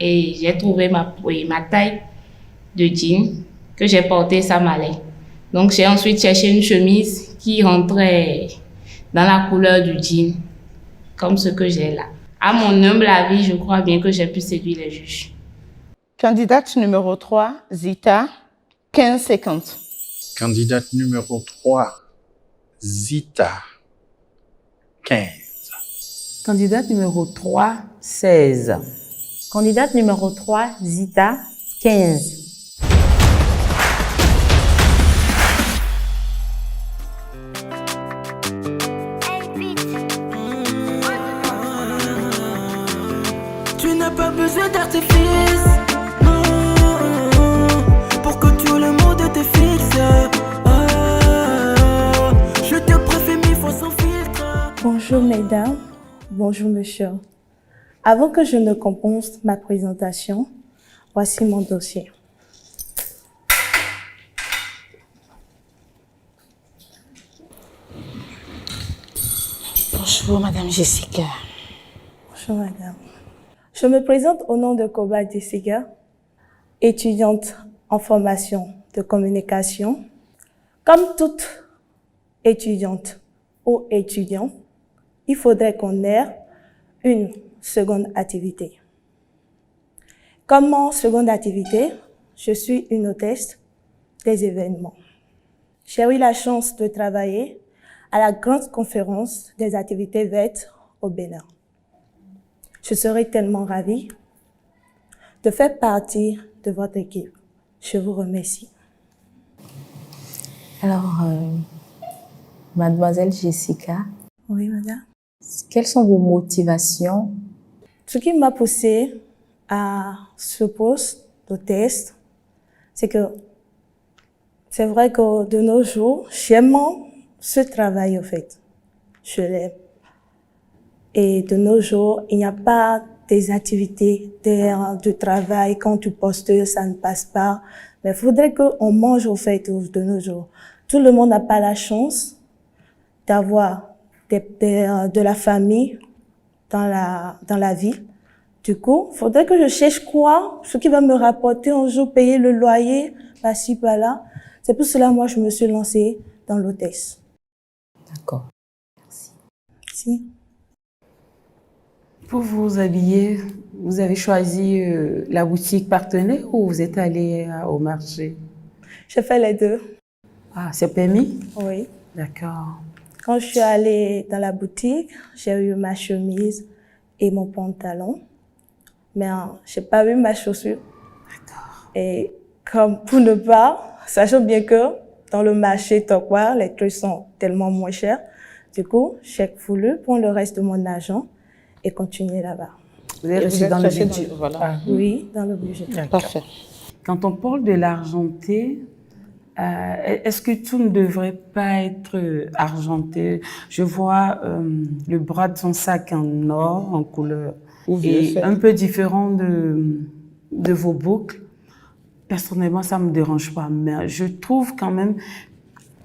Et j'ai trouvé ma taille de jean que j'ai porté, ça m'allait. Donc, j'ai ensuite cherché une chemise qui rentrait dans la couleur du jean, comme ce que j'ai là. À mon humble avis, je crois bien que j'ai pu séduire les juges. Candidate numéro 3, Zita, 15,50. Candidate numéro 3, Zita, 15. Candidate numéro 3, 16. Candidate numéro 3, Zita, 15. Tu n'as pas besoin d'artifice, non, pour que tout le monde te fixe. Je te préfère 1000 fois sans filtre. Bonjour mesdames, bonjour monsieur. Avant que je ne commence ma présentation, voici mon dossier. Bonjour Madame Jessica. Bonjour madame. Je me présente au nom de Koba Jessica. étudiante en formation de communication. Comme toute étudiante ou étudiant, il faudrait qu'on ait une seconde activité. Comme en seconde activité, je suis une hôtesse des événements. J'ai eu la chance de travailler à la grande conférence des activités vertes au Bénin. Je serais tellement ravie de faire partie de votre équipe. Je vous remercie. Alors, mademoiselle Jessica. Oui, madame. Quelles sont vos motivations? Ce qui m'a poussée à ce poste d'hôtesse, c'est que c'est vrai que de nos jours, j'aime ce travail, en fait. Je l'aime. Et de nos jours, il n'y a pas des activités de travail. Quand tu postes, ça ne passe pas. Mais il faudrait qu'on mange, au fait, de nos jours. Tout le monde n'a pas la chance d'avoir de la famille dans la ville. Du coup, il faudrait que je cherche ce qui va me rapporter un jour, payer le loyer, par-ci, par-là. C'est pour cela, moi, je me suis lancée dans l'hôtesse. D'accord. Merci. Merci. Pour vous habiller, vous avez choisi la boutique partenaire ou vous êtes allé au marché? J'ai fait les deux. Ah, c'est permis? Oui. D'accord. Quand je suis allée dans la boutique, j'ai eu ma chemise et mon pantalon. Mais j'ai pas eu ma chaussure. D'accord. Et comme pour ne pas, sachant bien que dans le marché Tokwa, les trucs sont tellement moins chers. Du coup, j'ai voulu prendre le reste de mon argent et continuer là-bas. Vous êtes aussi dans le budget? Voilà. Ah. Oui, dans le budget. Parfait. Quand on parle de l'argenté, est-ce que tout ne devrait pas être argenté? Je vois le bras de son sac en or, en couleur, et un peu différent de vos boucles. Personnellement, ça ne me dérange pas, mais je trouve quand même,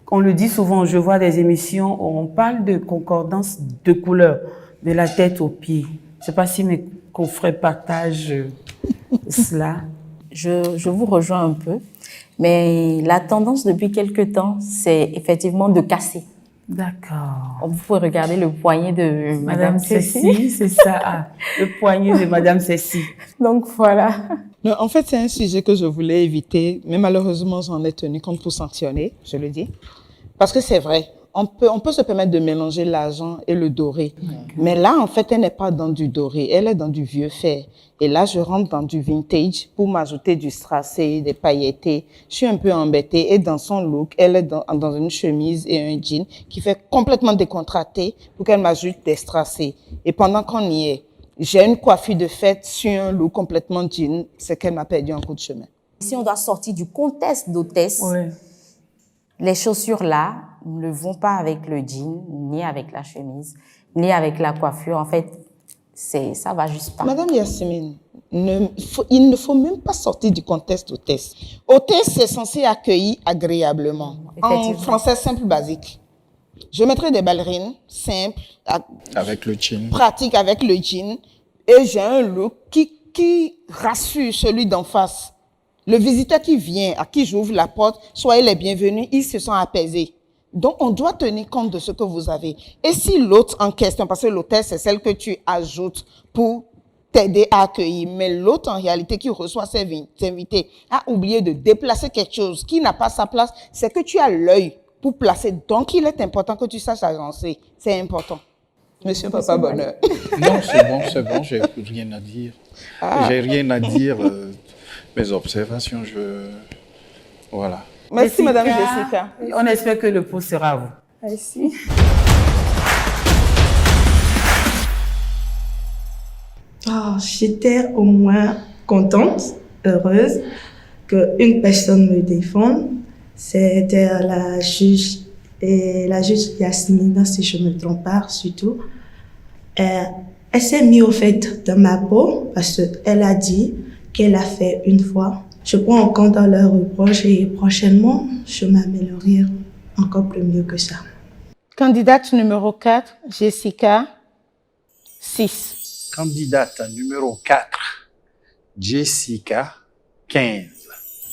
on le dit souvent, je vois des émissions où on parle de concordance de couleurs, de la tête aux pieds. Je ne sais pas si mes confrères partagent cela. Je vous rejoins un peu, mais la tendance depuis quelques temps, c'est effectivement de casser. D'accord. Vous pouvez regarder le poignet de Madame Cécile. C'est ça, le poignet de Madame Cécile. Donc voilà. Non, en fait, c'est un sujet que je voulais éviter, mais malheureusement, j'en ai tenu compte pour sanctionner, je le dis. Parce que c'est vrai, on peut se permettre de mélanger l'argent et le doré. Mais là, en fait, elle n'est pas dans du doré, elle est dans du vieux fer. Et là, je rentre dans du vintage pour m'ajouter du strassé, des pailletés. Je suis un peu embêtée. Et dans son look, elle est dans une chemise et un jean qui fait complètement décontracté pour qu'elle m'ajoute des strassés. Et pendant qu'on y est, j'ai une coiffure de fête sur un look complètement jean. C'est qu'elle m'a perdu en coup de chemin. Si on doit sortir du contexte d'hôtesse, les chaussures là ne vont pas avec le jean, ni avec la chemise, ni avec la coiffure. En fait, ça va juste pas. Madame Yasmine, il ne faut même pas sortir du contexte hôtesse. Hôtesse, c'est censé accueillir agréablement. En français simple, basique. Je mettrai des ballerines simples. Avec le jean. Pratique avec le jean. Et j'ai un look qui rassure celui d'en face. Le visiteur qui vient, à qui j'ouvre la porte, soyez les bienvenus, ils se sont apaisés. Donc, on doit tenir compte de ce que vous avez. Et si l'autre en question, parce que l'hôtesse, c'est celle que tu ajoutes pour t'aider à accueillir, mais l'autre, en réalité, qui reçoit ses invités, a oublié de déplacer quelque chose qui n'a pas sa place, c'est que tu as l'œil pour placer. Donc, il est important que tu saches agencer. C'est important. Monsieur Papa Bonheur. Non, c'est bon, j'ai rien à dire. J'ai rien à dire. Mes observations, voilà. Merci, Madame Jessica. On espère que le pot sera à vous. Merci. Oh, j'étais au moins contente, heureuse qu'une personne me défende. C'était la juge Yasmine, si je ne me trompe pas, surtout. Elle s'est mise au fait dans ma peau parce qu'elle a dit qu'elle a fait une fois. Je prends en compte dans leurs reproches et prochainement, je m'améliorerai encore plus mieux que ça. Candidate numéro 4, Jessica, 6. Candidate numéro 4, Jessica, 15.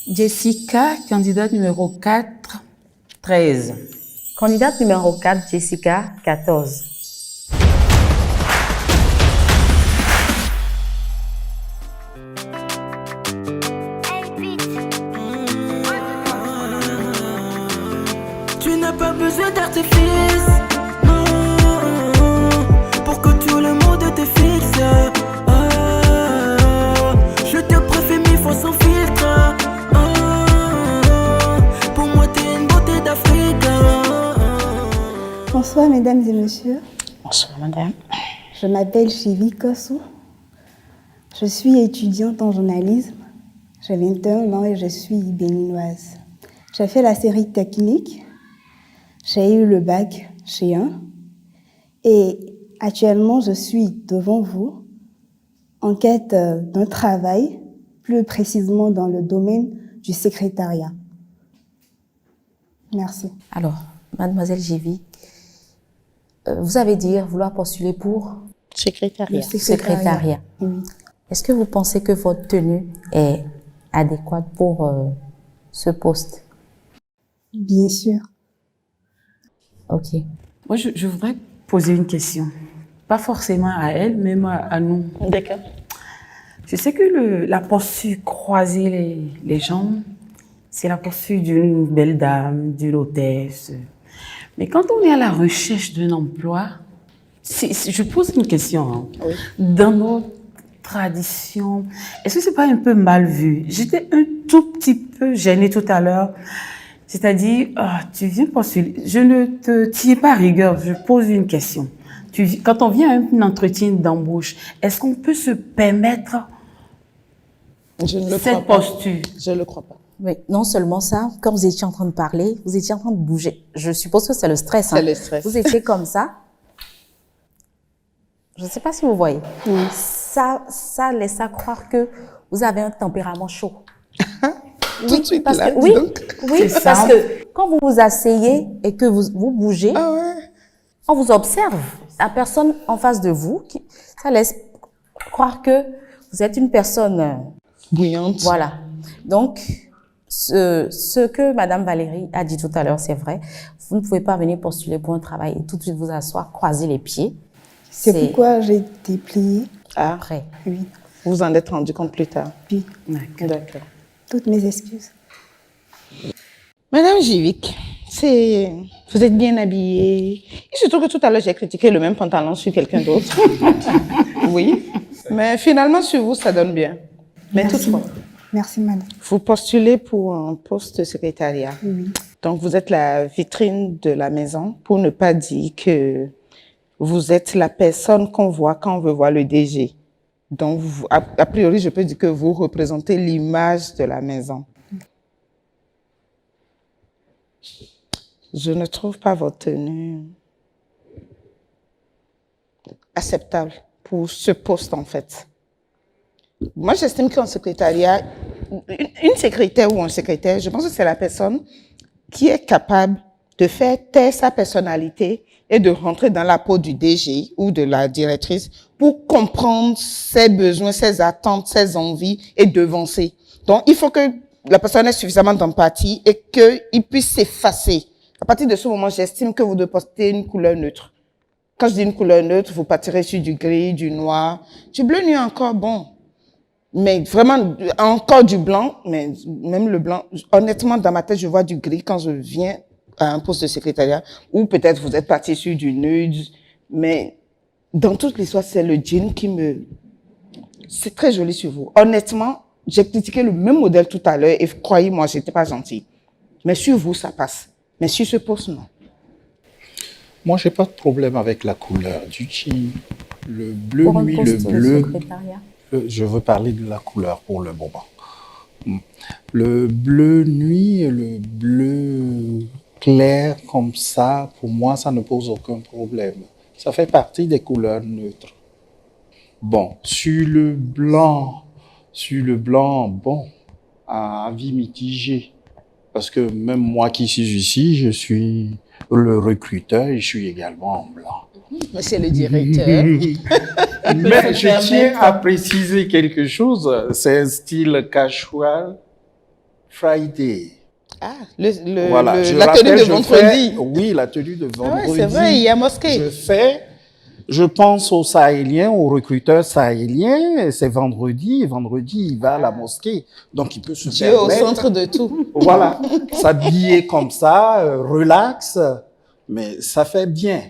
Jessica, candidate numéro 4, 13. Candidate numéro 4, Jessica, 14. Tu n'as pas besoin d'artifice, non, pour que tout le monde te fixe. Je te préfère 1000 fois sans filtre. Pour moi t'es une beauté d'Afrique. Bonsoir mesdames et messieurs. Bonsoir madame. Je m'appelle Chivi Kossou. Je suis étudiante en journalisme. J'ai 21 ans et je suis béninoise. J'ai fait la série technique. J'ai eu le bac chez un. Et actuellement, je suis devant vous en quête d'un travail, plus précisément dans le domaine du secrétariat. Merci. Alors, mademoiselle Jivi, vous avez dit vouloir postuler pour secrétariat. Le secrétariat. Oui. Est-ce que vous pensez que votre tenue est adéquate pour ce poste? Bien sûr. Ok. Moi, je voudrais poser une question. Pas forcément à elle, mais à nous. D'accord. Je sais que la posture croiser les jambes, c'est la posture d'une belle dame, d'une hôtesse. Mais quand on est à la recherche d'un emploi, je pose une question. Hein. Oui. Dans notre tradition, est-ce que c'est pas un peu mal vu? J'étais un tout petit peu gênée tout à l'heure. C'est-à-dire, tu viens postuler. Je ne te tiens pas rigueur, je pose une question. Quand on vient à un entretien d'embauche, est-ce qu'on peut se permettre cette posture? Je ne le crois pas. Oui, non seulement ça, quand vous étiez en train de parler, vous étiez en train de bouger. Je suppose que c'est le stress. C'est le stress. Vous étiez comme ça. Je ne sais pas si vous voyez. Oui. Ça laisse à croire que vous avez un tempérament chaud. Tout de suite parce là, que, oui, donc. oui, parce que quand vous vous asseyez et que vous bougez, on vous observe. La personne en face de vous, ça laisse croire que vous êtes une personne bouillante. Voilà. Donc, ce que Madame Valérie a dit tout à l'heure, c'est vrai. Vous ne pouvez pas venir postuler pour un travail et tout de suite vous asseoir, croiser les pieds. C'est pourquoi j'ai été pliée. Après. Oui. Vous vous en êtes rendu compte plus tard. Puis, D'accord. toutes mes excuses. Madame Jivik, vous êtes bien habillée. Et surtout que tout à l'heure, j'ai critiqué le même pantalon sur quelqu'un d'autre. Oui, mais finalement, sur vous, ça donne bien. Mais toutefois, Merci, madame. vous postulez pour un poste de secrétariat. Oui. Donc, vous êtes la vitrine de la maison, pour ne pas dire que vous êtes la personne qu'on voit quand on veut voir le DG. Donc, a priori, je peux dire que vous représentez l'image de la maison. Je ne trouve pas votre tenue acceptable pour ce poste, en fait. Moi, j'estime qu'un secrétariat, une secrétaire ou un secrétaire, je pense que c'est la personne qui est capable de faire taire sa personnalité et de rentrer dans la peau du DG ou de la directrice pour comprendre ses besoins, ses attentes, ses envies et devancer. Donc, il faut que la personne ait suffisamment d'empathie et qu'il puisse s'effacer. À partir de ce moment, j'estime que vous devez porter une couleur neutre. Quand je dis une couleur neutre, vous partirez sur du gris, du noir, du bleu nuit encore, bon. Mais vraiment, encore du blanc, mais même le blanc, honnêtement, dans ma tête, je vois du gris quand je viens à un poste de secrétariat, ou peut-être vous êtes parti sur du nude, mais dans toute l'histoire, c'est le jean qui me... C'est très joli sur vous. Honnêtement, j'ai critiqué le même modèle tout à l'heure et croyez-moi, j'étais pas gentille. Mais sur vous, ça passe. Mais sur ce poste, non. Moi, j'ai pas de problème avec la couleur du jean. Le bleu Pour un nuit, poste le de bleu... secrétariat. Je veux parler de la couleur pour le moment. Le bleu nuit et le bleu clair comme ça, pour moi, ça ne pose aucun problème. Ça fait partie des couleurs neutres. Bon, sur le blanc, bon, avis mitigé. Parce que même moi qui suis ici, je suis le recruteur et je suis également en blanc. Monsieur le directeur. Mais je tiens à préciser quelque chose. C'est un style casual Friday. Ah, Voilà, la tenue de vendredi. Oui, la tenue de vendredi. Ah ouais, c'est vrai, il y a mosquée. Je pense aux Sahéliens, aux recruteurs sahéliens. C'est vendredi. Vendredi, il va à la mosquée. Donc, il peut se Dieu au centre de tout. Voilà, s'habiller comme ça, relax. Mais ça fait bien.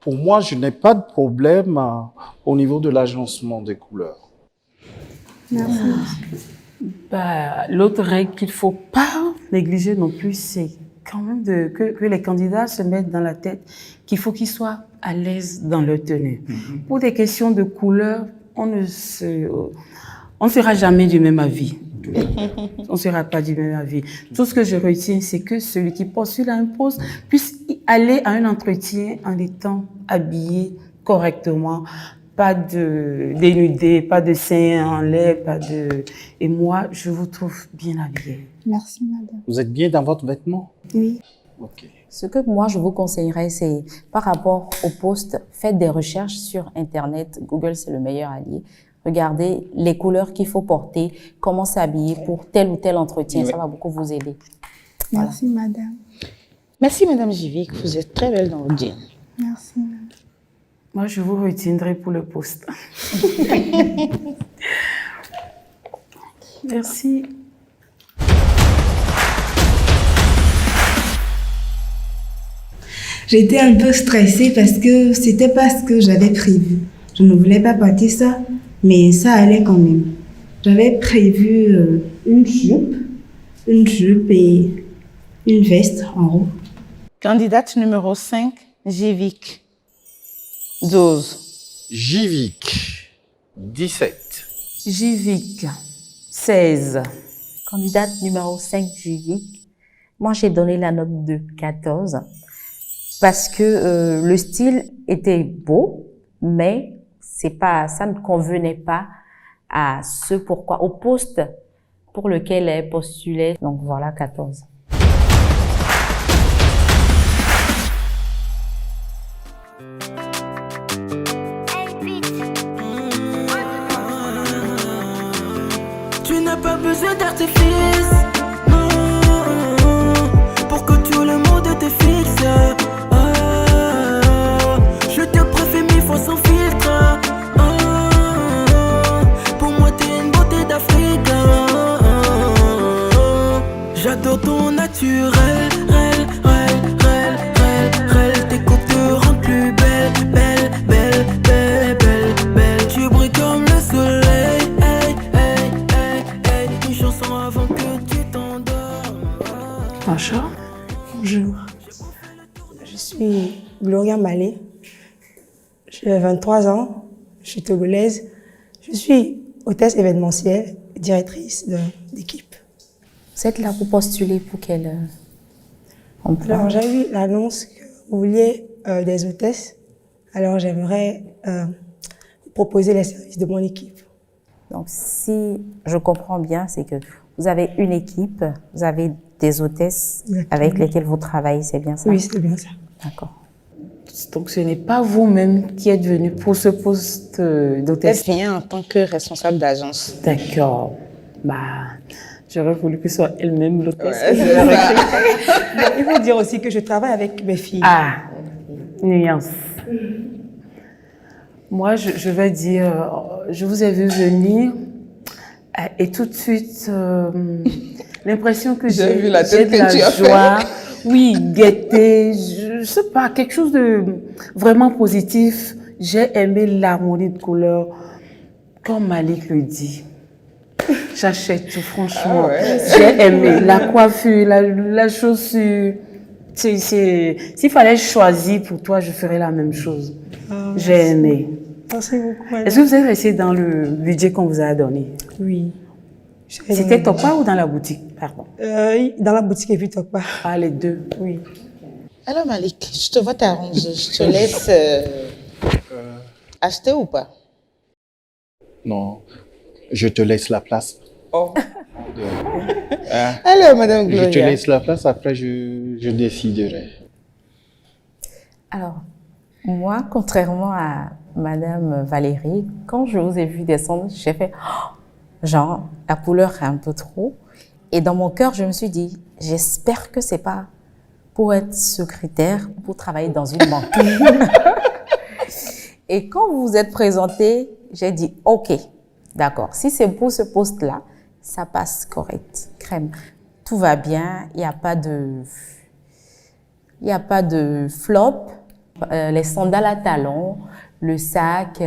Pour moi, je n'ai pas de problème au niveau de l'agencement des couleurs. Merci. L'autre règle qu'il ne faut pas négliger non plus, c'est quand même que les candidats se mettent dans la tête qu'il faut qu'ils soient à l'aise dans leur tenue. Pour des questions de couleur, on ne sera jamais du même avis. On ne sera pas du même avis. Tout ce que je retiens, c'est que celui qui postule à un poste puisse aller à un entretien en étant habillé correctement. Pas de dénudé, pas de seins en l'air, pas de... Et moi, je vous trouve bien habillée. Merci, madame. Vous êtes bien dans votre vêtement? Oui. Ok. Ce que moi, je vous conseillerais, c'est par rapport au poste, faites des recherches sur Internet. Google, c'est le meilleur allié. Regardez les couleurs qu'il faut porter, comment s'habiller pour tel ou tel entretien. Oui. Ça va beaucoup vous aider. Merci, madame. Merci, madame Jivic. Vous êtes très belle dans votre jean. Merci, madame. Moi, je vous retiendrai pour le poste. Merci. J'étais un peu stressée parce que c'était pas ce que j'avais prévu. Je ne voulais pas porter ça, mais ça allait quand même. J'avais prévu une jupe et une veste en haut. Candidate numéro 5, Jivic. 12. Jivic, 17. Jivic, 16. Candidate numéro 5, Jivic. Moi, j'ai donné la note de 14 parce que le style était beau, mais ça ne convenait pas à au poste pour lequel elle postulait. Donc voilà, 14. Tu n'as pas besoin d'artifice, non, pour que tout le monde te fixe. Je te préfère 1000 fois sans filtre. Pour moi t'es une beauté d'Afrique. J'adore ton naturel, tes coupes te rendent plus belle. Tu brilles comme le soleil. Une chanson avant que tu t'endors. Bonjour. Bonjour. Je suis Gloria Malé. J'ai 23 ans. Je suis togolaise. Je suis hôtesse événementielle, directrice d'équipe. Vous êtes là pour postuler pour quel emploi? Alors, j'ai vu l'annonce que vous vouliez des hôtesses. Alors, j'aimerais vous proposer les services de mon équipe. Donc, si je comprends bien, c'est que vous avez une équipe, vous avez des hôtesses avec lesquelles vous travaillez, c'est bien ça? Oui, c'est bien ça. D'accord. Donc, ce n'est pas vous-même qui êtes venu pour ce poste d'hôtesse? Elle vient en tant que responsable d'agence. D'accord. J'aurais voulu que ce soit elle-même l'hôtesse. Ouais, il faut dire aussi que je travaille avec mes filles. Ah, nuance. Moi, je vais dire, je vous ai vu venir et tout de suite, l'impression que j'ai vu la tête de la joie, oui, gaieté, je sais pas, quelque chose de vraiment positif. J'ai aimé l'harmonie de couleurs, comme Malik le dit. J'achète tout, franchement. Ah ouais. J'ai aimé la coiffure, la chaussure. S'il fallait choisir pour toi, je ferais la même chose. Ah, j'ai aimé. Merci beaucoup. Est-ce que vous êtes resté dans le budget qu'on vous a donné? Oui. C'était Tokpa ou dans la boutique? Pardon. Dans la boutique et puis Tokpa. Ah, les deux, oui. Alors Malik, je te vois t'arranger. Je te laisse acheter ou pas? Non, je te laisse la place. Oh. Alors, Madame Gloria. Je te laisse la place, après je déciderai. Alors, Moi, contrairement à Madame Valérie, quand je vous ai vu descendre, j'ai fait genre, la couleur est un peu trop. Et dans mon cœur, je me suis dit, j'espère que c'est pas pour être secrétaire, pour travailler dans une banque. Et quand vous vous êtes présenté, j'ai dit, OK, d'accord, si c'est pour ce poste-là, ça passe correct, crème. Tout va bien, il n'y a pas de flop, les sandales à talons, le sac.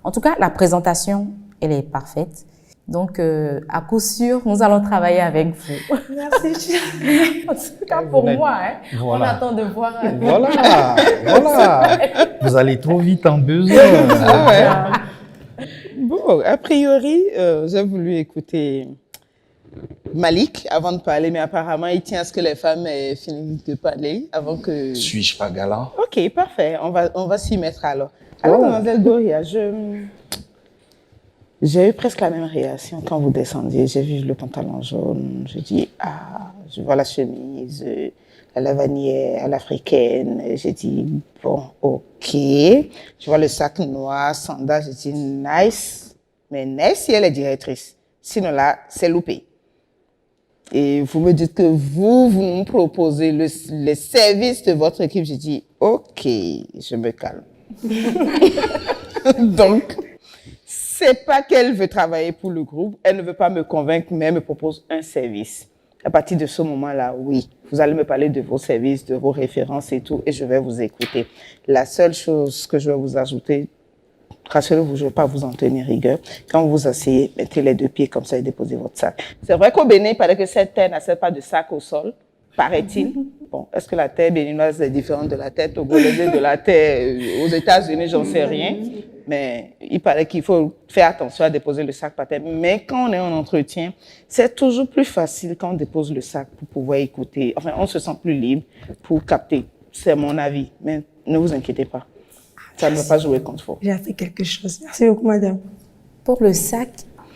En tout cas, la présentation, elle est parfaite. Donc, à coup sûr, nous allons travailler avec vous. Merci. En tout cas, pour moi, hein, voilà. On attend de voir. Voilà. Vous allez trop vite en besoin. Ah ouais. Bon, a priori, j'ai voulu écouter Malik avant de parler, mais apparemment, il tient à ce que les femmes aient fini de parler avant que... Suis-je pas galant? Ok, parfait. On va s'y mettre alors. Alors, mademoiselle Doria, j'ai eu presque la même réaction quand vous descendiez. J'ai vu le pantalon jaune. Je dis, je vois la chemise, la lavanière à l'africaine. J'ai dit, bon, ok. Je vois le sac noir, sandales. J'ai dit, nice. Mais nice si elle est directrice. Sinon là, c'est loupé. Et vous me dites que vous me proposez les services de votre équipe. J'ai dit, ok, je me calme. Donc, c'est pas qu'elle veut travailler pour le groupe, elle ne veut pas me convaincre, mais elle me propose un service. À partir de ce moment-là, oui, vous allez me parler de vos services, de vos références et tout, et je vais vous écouter. La seule chose que je vais vous ajouter, rassurez-vous, je ne vais pas vous en tenir rigueur. Quand vous vous asseyez, mettez les deux pieds comme ça et déposez votre sac. C'est vrai qu'au Bénin, il paraît que cette terre n'a pas de sac au sol, paraît-il. Bon, est-ce que la terre béninoise est différente de la terre togolaise, de la terre aux États-Unis, j'en sais rien. Mais il paraît qu'il faut faire attention à déposer le sac par terre. Mais quand on est en entretien, c'est toujours plus facile quand on dépose le sac pour pouvoir écouter. Enfin, on se sent plus libre pour capter. C'est mon avis. Mais ne vous inquiétez pas. Ça ne va pas jouer contre vous. J'ai fait quelque chose. Merci beaucoup, madame. Pour le sac,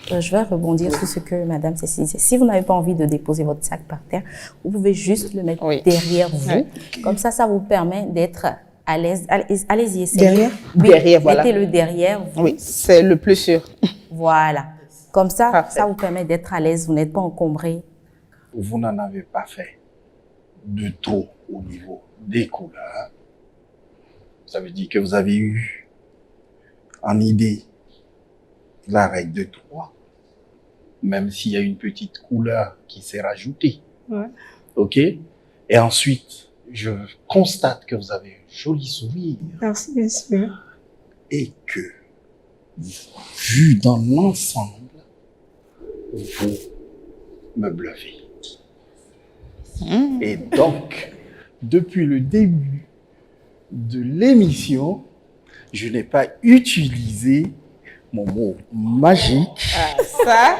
je vais rebondir sur ce que madame Cécile disait. Si vous n'avez pas envie de déposer votre sac par terre, vous pouvez juste le mettre derrière vous. Oui. Comme ça vous permet d'être à l'aise. Allez-y, essayez. Derrière? Oui, derrière, voilà. Mettez-le derrière vous. Oui, c'est le plus sûr. Voilà. Comme ça, Parfait. ça vous permet d'être à l'aise. Vous n'êtes pas encombré. Vous n'en avez pas fait de trop au niveau des couleurs. Ça veut dire que vous avez eu en idée la règle de 3, même s'il y a une petite couleur qui s'est rajoutée. Ouais. OK? Et ensuite, je constate que vous avez un joli sourire. Merci, monsieur. Et que, vu dans l'ensemble, vous me bluffez. Et donc, depuis le début de l'émission, je n'ai pas utilisé mon mot magique. Ah, ça?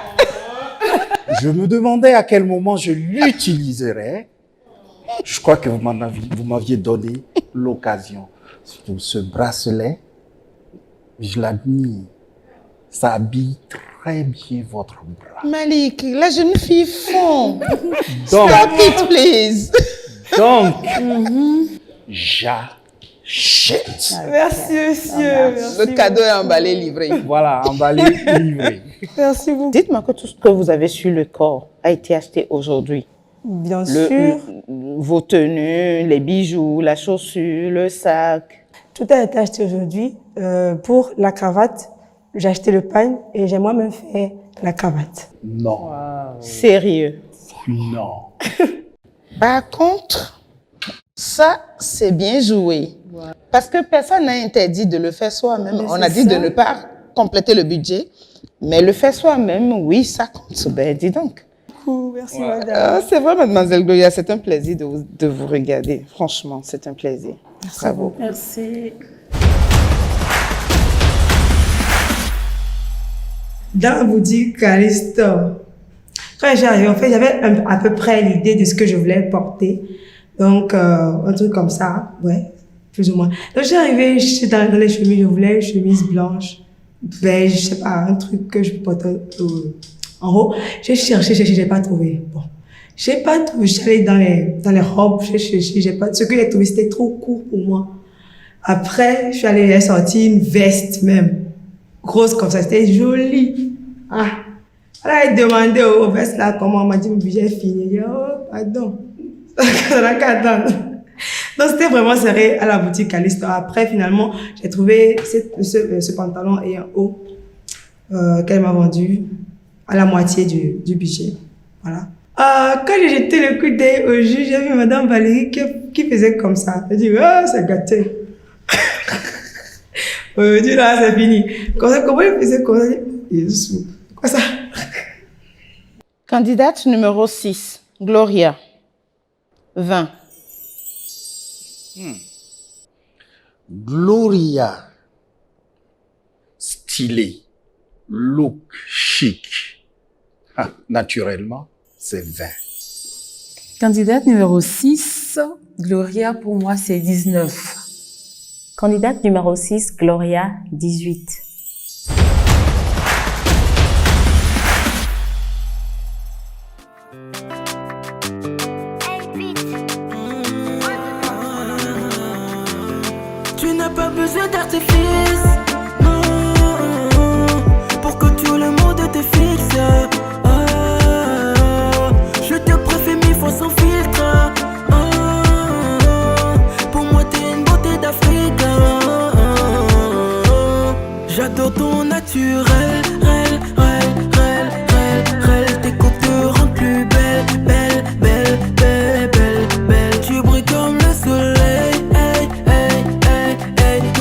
Je me demandais à quel moment je l'utiliserais. Je crois que vous m'aviez donné l'occasion. Pour ce bracelet, je l'admire. Ça habille très bien votre bras. Malik, la jeune fille fond. Donc, stop it, please. Donc, j'achète. Merci, monsieur. Merci Le cadeau est emballé, livré. Voilà, emballé, livré. Merci beaucoup. Dites-moi que tout ce que vous avez sur le corps a été acheté aujourd'hui. Bien sûr. Vos tenues, les bijoux, la chaussure, le sac. Tout a été acheté aujourd'hui. Pour la cravate, j'ai acheté le pagne et j'ai moi-même fait la cravate. Non. Wow. Sérieux? Non. Par contre, ça, c'est bien joué. Wow. Parce que personne n'a interdit de le faire soi-même. On a dit de ne pas compléter le budget. Mais le faire soi-même, oui, ça compte. Ben, dis donc. Merci, madame. C'est vrai, mademoiselle Gloria, c'est un plaisir de vous regarder. Franchement, c'est un plaisir. Merci. Bravo. Merci. Dans la boutique Callisto, quand j'ai arrivé, en fait, j'avais à peu près l'idée de ce que je voulais porter. Donc, un truc comme ça, ouais, plus ou moins. Donc, j'ai arrivé, j'étais dans les chemises, je voulais une chemise blanche, beige, je sais pas, un truc que je portais en haut. J'ai cherché, j'ai pas trouvé. Bon, j'ai pas trouvé, j'allais dans les robes, j'ai cherché, j'ai pas, ce que j'ai trouvé, c'était trop court pour moi. Après, je suis allée, elle est sortie une veste même, grosse comme ça, c'était joli. Ah. Alors, elle demandait aux vestes là comment, on m'a dit, mon budget est fini. J'ai dit, oh, pardon, ça n'a qu'à attendre. Donc, c'était vraiment serré à la boutique Callisto. Après, finalement, j'ai trouvé ce pantalon et un haut qu'elle m'a vendu à la moitié du budget. Voilà. Quand j'ai jeté le coup d'œil au juge, j'ai vu Madame Valérie qui faisait comme ça. J'ai dit, oh, c'est gâté. Aujourd'hui, là, c'est fini. Comment il faisait comme ça? Jésus, quoi ça? Candidate numéro 6, Gloria. 20. Gloria, stylé, look chic. Ah, naturellement, c'est 20. Candidate numéro 6, Gloria, pour moi, c'est 19. Candidate numéro 6, Gloria, 18. Tu n'as pas besoin d'artifice, non, pour que tout le monde te fixe. Je te préfère 1000 fois sans filtre. Pour moi t'es une beauté d'Afrique. J'adore ton naturel, tes coupes te rendent plus belle, belle. Tu brilles comme le soleil,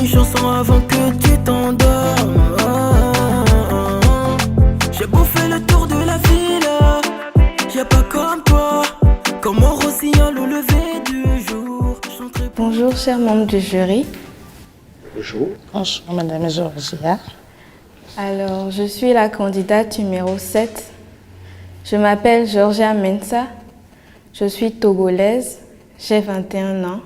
une chanson avant que tu t'endormes. J'ai bouffé le tour de la ville, y'a pas comme toi, comme mon rossignol au lever du jour. Bonjour, chers membres du jury. Bonjour. Bonjour, Madame Georgia. Alors, je suis la candidate numéro 7. Je m'appelle Georgia Mensa. Je suis togolaise, j'ai 21 ans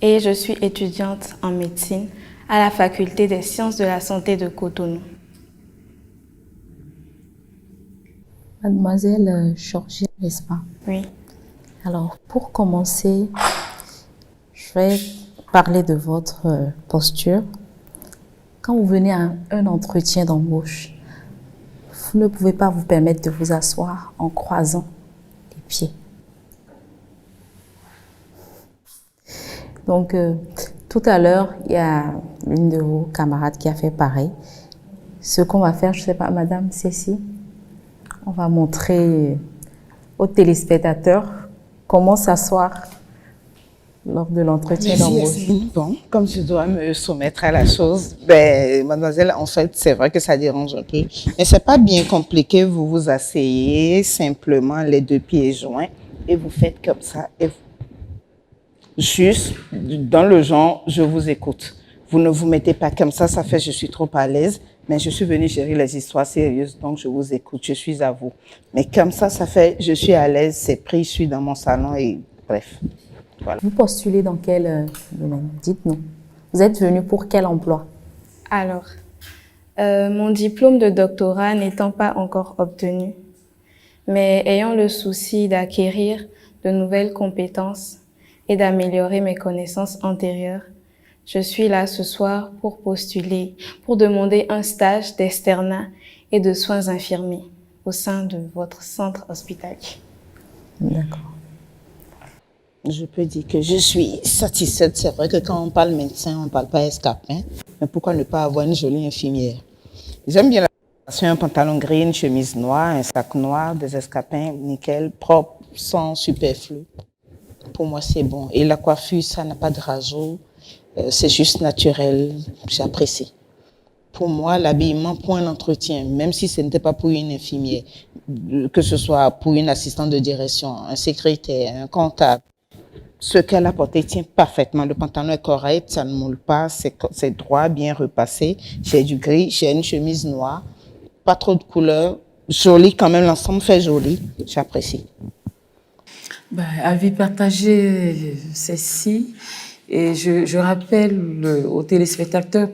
et je suis étudiante en médecine à la faculté des sciences de la santé de Cotonou. Mademoiselle Georgia, n'est-ce pas? Oui. Alors, pour commencer, je vais parler de votre posture. Quand vous venez à un entretien d'embauche, vous ne pouvez pas vous permettre de vous asseoir en croisant les pieds. Donc, tout à l'heure, il y a l'une de vos camarades qui a fait pareil. Ce qu'on va faire, je ne sais pas, Madame Cécile, on va montrer aux téléspectateurs comment s'asseoir lors de l'entretien d'embauche. Bon, comme je dois me soumettre à la chose, ben, mademoiselle, en fait, c'est vrai que ça dérange un peu. Mais c'est pas bien compliqué. Vous vous asseyez simplement les deux pieds joints et vous faites comme ça. Et juste dans le genre, je vous écoute. Vous ne vous mettez pas comme ça fait je suis trop à l'aise. Mais je suis venue gérer les histoires sérieuses, donc je vous écoute, je suis à vous. Mais comme ça fait je suis à l'aise, c'est pris, je suis dans mon salon et bref. Voilà. Vous postulez dans quel domaine? Dites-nous. Vous êtes venu pour quel emploi? Alors, mon diplôme de doctorat n'étant pas encore obtenu, mais ayant le souci d'acquérir de nouvelles compétences et d'améliorer mes connaissances antérieures, je suis là ce soir pour postuler, pour demander un stage d'externat et de soins infirmiers au sein de votre centre hospitalier. D'accord. Je peux dire que je suis satisfaite. C'est vrai que quand on parle médecin, on ne parle pas escapin. Mais pourquoi ne pas avoir une jolie infirmière? J'aime bien un pantalon gris, une chemise noire, un sac noir, des escapins nickel, propre, sans superflu. Pour moi, c'est bon. Et la coiffure, ça n'a pas de rajout. C'est juste naturel, j'apprécie. Pour moi, l'habillement pour un entretien, même si ce n'était pas pour une infirmière, que ce soit pour une assistante de direction, un secrétaire, un comptable, ce qu'elle a porté tient parfaitement. Le pantalon est correct, ça ne moule pas, c'est droit, bien repassé. J'ai du gris, j'ai une chemise noire, pas trop de couleurs, joli quand même, l'ensemble fait joli, j'apprécie. Avis partagé, Cécile. Et je rappelle aux téléspectateurs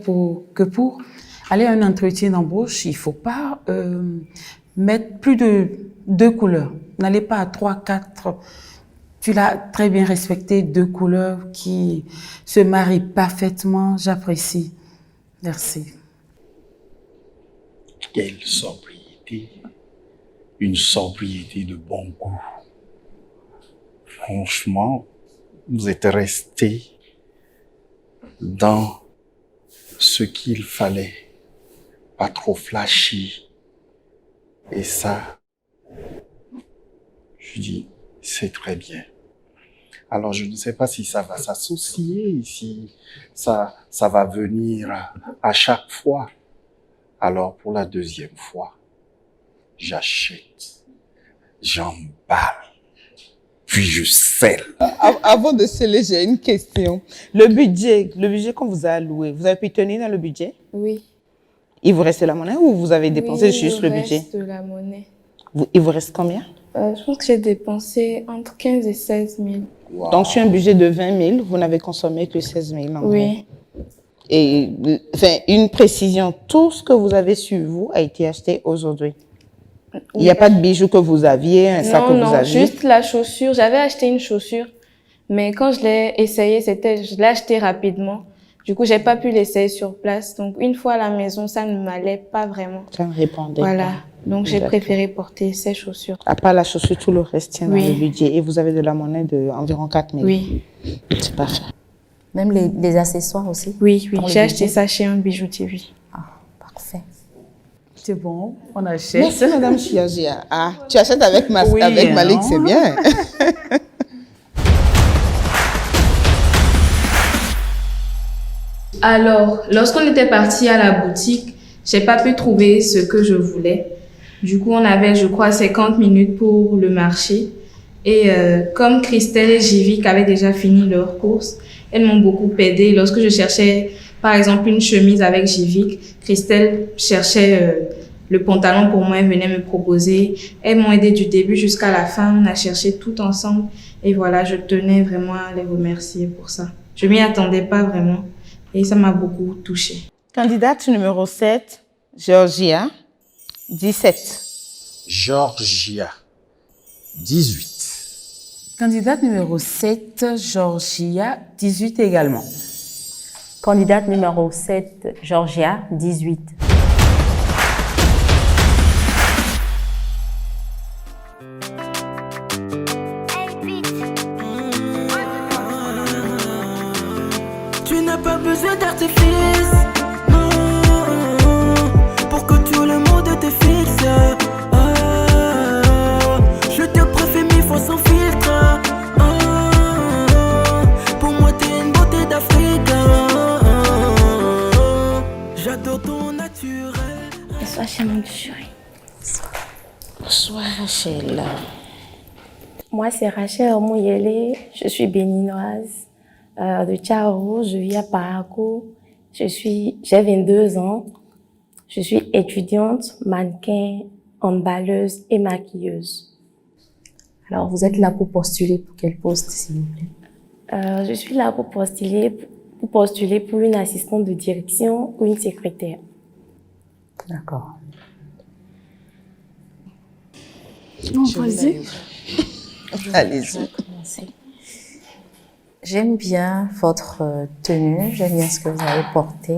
que pour aller à un entretien d'embauche, il ne faut pas mettre plus de 2 couleurs. N'allez pas à 3, 4. Tu l'as très bien respecté, 2 couleurs qui se marient parfaitement. J'apprécie. Merci. Quelle sobriété. Une sobriété de bon goût. Franchement, vous êtes resté dans ce qu'il fallait. Pas trop flashy. Et ça, je dis, c'est très bien. Alors, je ne sais pas si ça va s'associer, si ça va venir à chaque fois. Alors, pour la 2e fois, j'achète, j'emballe, puis je scelle. Avant de sceller, j'ai une question. Le budget qu'on vous a alloué, vous avez pu tenir dans le budget? Oui. Il vous reste de la monnaie ou vous avez dépensé juste le budget? Il reste de la monnaie. Il vous reste combien? Je pense que j'ai dépensé entre 15 et 16 000. Wow. Donc, sur un budget de 20 000, vous n'avez consommé que 16 000 en Oui. Et enfin, une précision, tout ce que vous avez sur vous a été acheté aujourd'hui. Il n'y a pas de bijoux que vous aviez, un sac que vous aviez? Non, juste la chaussure. J'avais acheté une chaussure, mais quand je l'ai essayé, je l'ai acheté rapidement. Du coup, j'ai pas pu l'essayer sur place. Donc, une fois à la maison, ça ne m'allait pas vraiment. Ça ne répondait Voilà. pas. Donc, j'ai préféré porter ces chaussures. À part la chaussure, tout le reste tient dans Oui. le budget. Et vous avez de la monnaie d'environ 4 000. Oui. C'est parfait. Même les accessoires aussi? Oui, oui. Pour le J'ai acheté budget? ça chez un bijoutier, oui. Parfait. C'est bon, on achète. Merci, Madame Chiagia. Ah, tu achètes avec, Oui, avec Malik, non? c'est bien. Alors, lorsqu'on était parti à la boutique, j'ai pas pu trouver ce que je voulais. Du coup, on avait, je crois, 50 minutes pour le marché. Et comme Christelle et Jivik avaient déjà fini leur course, elles m'ont beaucoup aidée. Lorsque je cherchais, par exemple, une chemise avec Jivik, Christelle cherchait le pantalon pour moi, elle venait me proposer. Elles m'ont aidée du début jusqu'à la fin. On a cherché tout ensemble. Et voilà, je tenais vraiment à les remercier pour ça. Je m'y attendais pas vraiment. Et ça m'a beaucoup touchée. Candidate numéro 7, Georgia, 17. Georgia, 18. Candidate numéro 7, Georgia, 18 également. Candidate numéro 7, Georgia, 18. Tu n'as pas besoin d'artifice, non, pour que tout le monde te fixe. Je te préfère 1000 fois sans filtre. Pour moi t'es une beauté d'Afrique. J'adore ton naturel. Bonsoir, chez mon chéri. Bonsoir, Rachel. Moi, c'est Rachel Mouyele. Je suis béninoise de Tcharo. Je vis à Parakou. J'ai 22 ans. Je suis étudiante, mannequin, emballeuse et maquilleuse. Alors, vous êtes là pour postuler pour quel poste, s'il vous plaît? Je suis là pour postuler pour une assistante de direction ou une secrétaire. D'accord. Non, vas-y. Allez-y. J'aime bien votre tenue, j'aime bien ce que vous avez porté.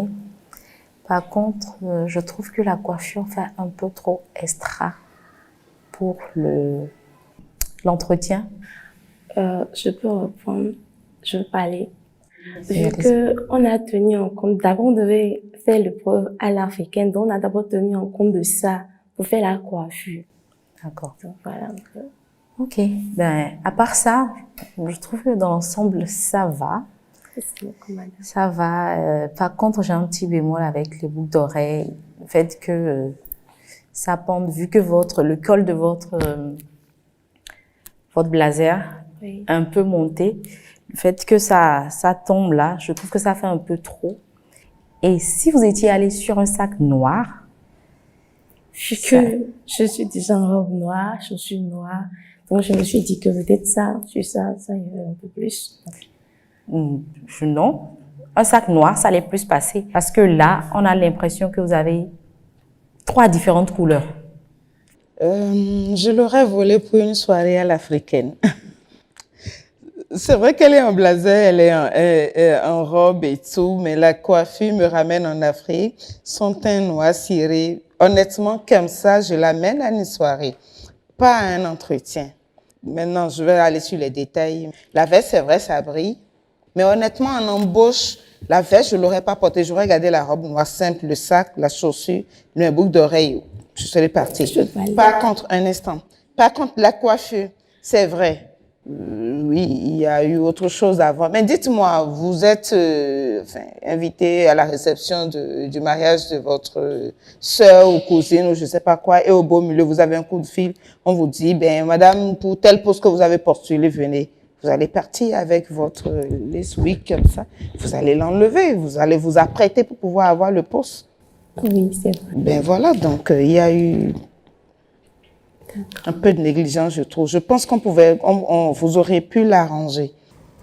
Par contre, je trouve que la coiffure fait un peu trop extra pour l'entretien. Je peux reprendre, je veux parler. Vu qu'on a tenu en compte, d'abord on devait faire l'épreuve à l'africaine, donc on a d'abord tenu en compte de ça pour faire la coiffure. D'accord. Donc voilà un peu. Ok, ben à part ça, je trouve que dans l'ensemble ça va. Ça va. Par contre, j'ai un petit bémol avec les boucles d'oreilles. Le fait que ça pende, vu que le col de votre blazer Oui. est un peu monté. Le fait que ça tombe là, je trouve que ça fait un peu trop. Et si vous étiez allé sur un sac noir, Je suis déjà en robe noire, chaussures noires. Donc, je me suis dit que peut-être ça irait un peu plus. Non. Un sac noir, ça allait plus passer. Parce que là, on a l'impression que vous avez 3 différentes couleurs. Je l'aurais volé pour une soirée à l'africaine. C'est vrai qu'elle est en blazer, elle est en robe et tout, mais la coiffure me ramène en Afrique. Son teint noir ciré. Honnêtement, comme ça, je l'amène à une soirée, pas à un entretien. Maintenant, je vais aller sur les détails. La veste, c'est vrai, ça brille. Mais honnêtement, en embauche, la veste, je ne l'aurais pas portée. J'aurais gardé la robe noire simple, le sac, la chaussure, le boucle d'oreille. Je serais partie. Par contre, un instant. Par contre, la coiffure, c'est vrai. Oui, il y a eu autre chose avant. Mais dites-moi, vous êtes invité à la réception du mariage de votre sœur ou cousine ou je ne sais pas quoi, et au beau milieu, vous avez un coup de fil. On vous dit, ben, madame, pour tel poste que vous avez postulé, venez. Vous allez partir avec votre lace wig comme ça. Vous allez l'enlever. Vous allez vous apprêter pour pouvoir avoir le poste. Oui, c'est vrai. Ben voilà, donc il y a eu un peu de négligence, je trouve. Je pense vous auriez pu l'arranger.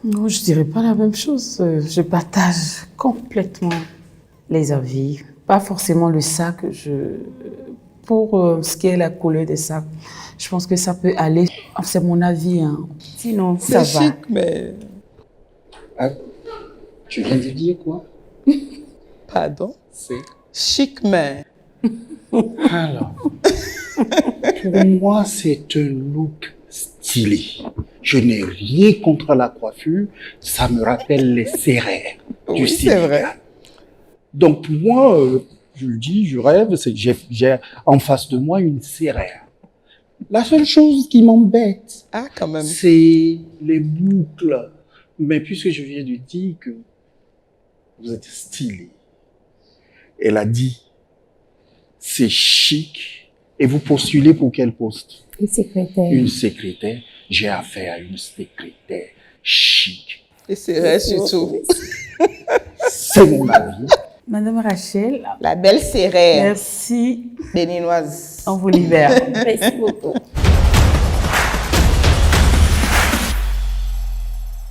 Non, je dirais pas la même chose. Je partage complètement les avis. Pas forcément le sac. Pour ce qui est la couleur des sacs, je pense que ça peut aller. C'est mon avis. Hein. Sinon, ça va. C'est chic, mais... Ah, tu viens de dire quoi? Pardon? C'est chic, mais... Alors, pour moi, c'est un look stylé. Je n'ai rien contre la coiffure. Ça me rappelle les serrères du Sénégal. C'est vrai. Donc, pour moi, je le dis, je rêve, c'est que j'ai en face de moi une serrère. La seule chose qui m'embête, quand même, c'est les boucles. Mais puisque je viens de dire que vous êtes stylé, elle a dit, c'est chic. Et vous postulez pour quel poste? Une secrétaire. Une secrétaire. J'ai affaire à une secrétaire chic. Et c'est vrai, surtout. C'est mon avis. Madame Rachel. La belle serrère. Merci. Béninoise. On vous libère. Merci beaucoup.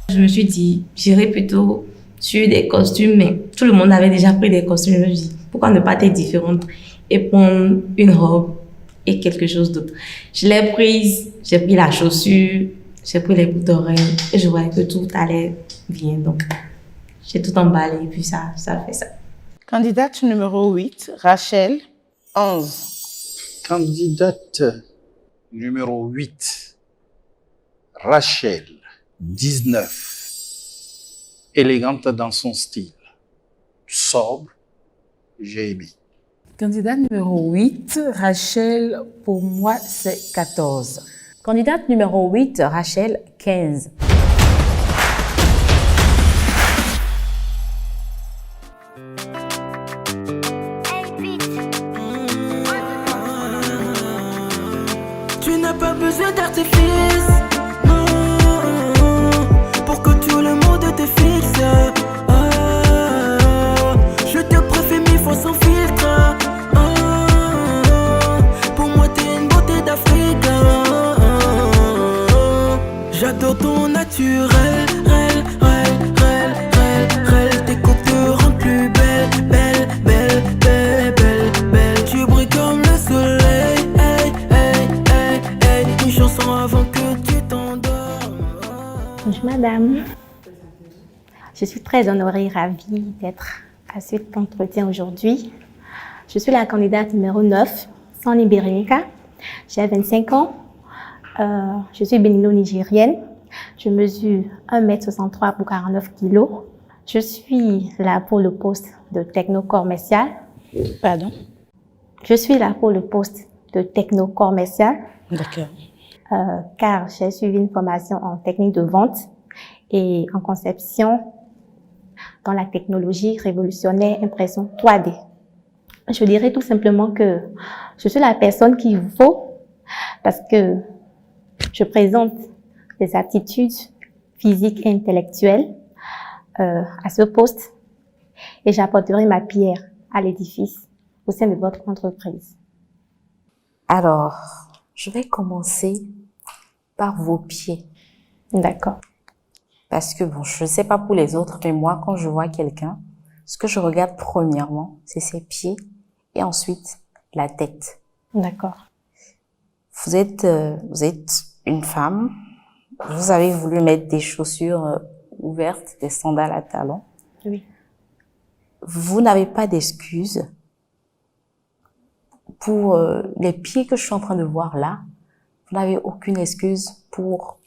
Je me suis dit, j'irais plutôt sur des costumes, mais tout le monde avait déjà pris des costumes. Je me suis dit, pourquoi ne pas être différente et prendre une robe et quelque chose d'autre. Je l'ai prise, j'ai pris la chaussure, j'ai pris les boucles d'oreilles et je voyais que tout allait bien. Donc, j'ai tout emballé et puis ça fait ça. Candidate numéro 8, Rachel, 11. Candidate numéro 8, Rachel, 19. Élégante dans son style. Sobre, j'ai aimé. Candidat numéro 8, Rachel, pour moi, c'est 14. Candidate numéro 8, Rachel, 15. Tu n'as pas besoin d'artifice, non, pour que tout le monde te fixe. Je te préfère 1000 fois sans filtre. Pour moi t'es une beauté d'Afrique. J'adore ton naturel, tes coupes te rendent plus belle. Tu brilles comme le soleil, une chanson avant que tu t'endormes. Bonjour madame, je suis très honorée et ravie d'être à cet entretien aujourd'hui. Je suis la candidate numéro 9, Sani Berenika. J'ai 25 ans. Je suis bénino-nigérienne. Je mesure 1m63 pour 49 kg. Je suis là pour le poste de techno-commercial. Pardon? Je suis là pour le poste de techno-commercial. D'accord. Car j'ai suivi une formation en technique de vente et en conception dans la technologie révolutionnaire impression 3D. Je dirais tout simplement que je suis la personne qu'il vous faut parce que je présente des aptitudes physiques et intellectuelles à ce poste et j'apporterai ma pierre à l'édifice au sein de votre entreprise. Alors, je vais commencer par vos pieds. D'accord. Parce que, bon, je ne sais pas pour les autres, mais moi, quand je vois quelqu'un, ce que je regarde premièrement, c'est ses pieds et ensuite la tête. D'accord. Vous êtes une femme vous avez voulu mettre des chaussures ouvertes, des sandales à talons. Oui. Vous n'avez pas d'excuses pour les pieds que je suis en train de voir là. Vous n'avez aucune excuse pour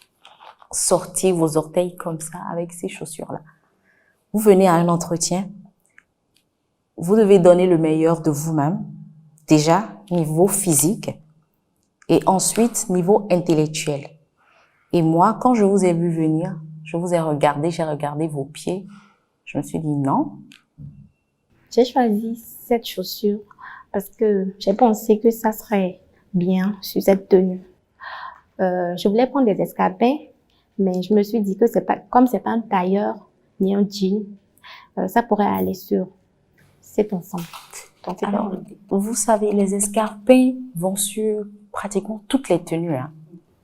sortir vos orteils comme ça avec ces chaussures-là. Vous venez à un entretien, vous devez donner le meilleur de vous-même, déjà niveau physique et ensuite niveau intellectuel. Et moi, quand je vous ai vu venir, je vous ai regardé, j'ai regardé vos pieds, je me suis dit non. J'ai choisi cette chaussure parce que j'ai pensé que ça serait bien sur cette tenue. Je voulais prendre des escarpins, mais je me suis dit que comme c'est pas un tailleur ni un jean, ça pourrait aller sur cet ensemble. Donc, alors, vous savez, les escarpins vont sur pratiquement toutes les tenues. Hein.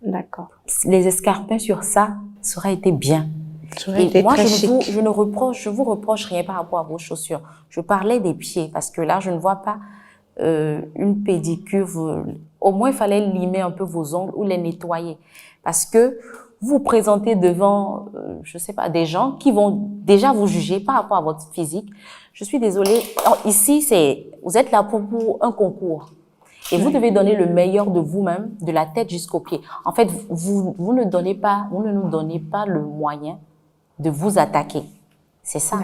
D'accord. Les escarpins sur ça aurait été bien. Et moi, je vous reproche rien par rapport à vos chaussures. Je parlais des pieds parce que là, je ne vois pas une pédicure. Au moins, il fallait limer un peu vos ongles ou les nettoyer. Parce que vous vous présentez devant, je sais pas, des gens qui vont déjà vous juger par rapport à votre physique. Je suis désolée. Ici, vous êtes là pour un concours. Et vous devez donner le meilleur de vous-même, de la tête jusqu'aux pieds. En fait, vous ne nous donnez pas le moyen de vous attaquer. C'est ça.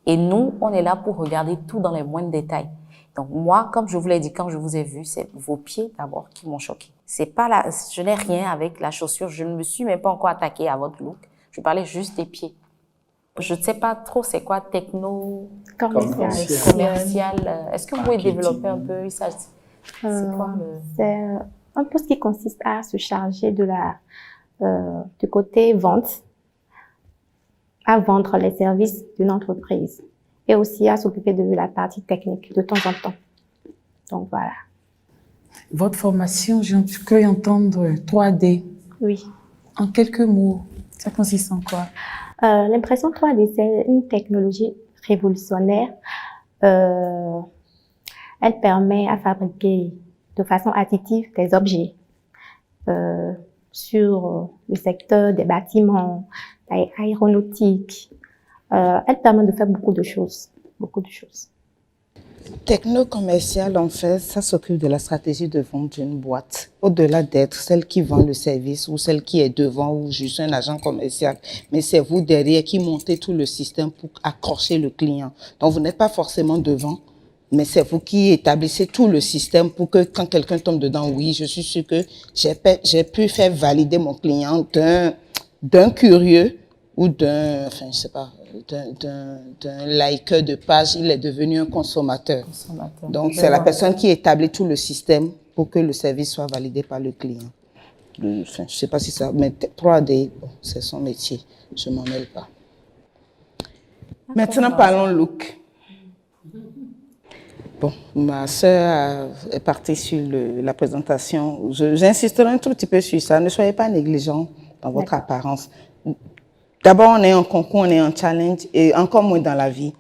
Et nous, on est là pour regarder tout dans les moindres détails. Donc moi, comme je vous l'ai dit, quand je vous ai vu, c'est vos pieds d'abord qui m'ont choqué. C'est pas je n'ai rien avec la chaussure. Je ne me suis même pas encore attaquée à votre look. Je parlais juste des pieds. Je ne sais pas trop c'est quoi techno commercial. Est-ce que vous pouvez développer un peu ça? C'est quoi C'est un poste qui consiste à se charger du côté vente, à vendre les services d'une entreprise et aussi à s'occuper de la partie technique de temps en temps. Donc voilà. Votre formation, j'ai cru entendre 3D. Oui. En quelques mots, ça consiste en quoi? L'impression 3D, c'est une technologie révolutionnaire. Elle permet à fabriquer de façon additive des objets sur le secteur des bâtiments, aéronautique. Elle permet de faire beaucoup de choses. Techno-commercial, en fait, ça s'occupe de la stratégie de vente d'une boîte. Au-delà d'être celle qui vend le service ou celle qui est devant ou juste un agent commercial, mais c'est vous derrière qui montez tout le système pour accrocher le client. Donc, vous n'êtes pas forcément devant, mais c'est vous qui établissez tout le système pour que quand quelqu'un tombe dedans, oui, je suis sûr que j'ai pu faire valider mon client d'un curieux ou d'un likeur de page, il est devenu un consommateur. Donc, c'est la personne qui établit tout le système pour que le service soit validé par le client. Je ne sais pas si ça... Mais 3D, bon, c'est son métier. Je ne m'en mêle pas. Maintenant, parlons look. Bon, ma sœur est partie sur la présentation. J'insisterai un tout petit peu sur ça. Ne soyez pas négligents dans votre apparence. D'abord, on est en concours, on est en challenge et encore moins dans la vie.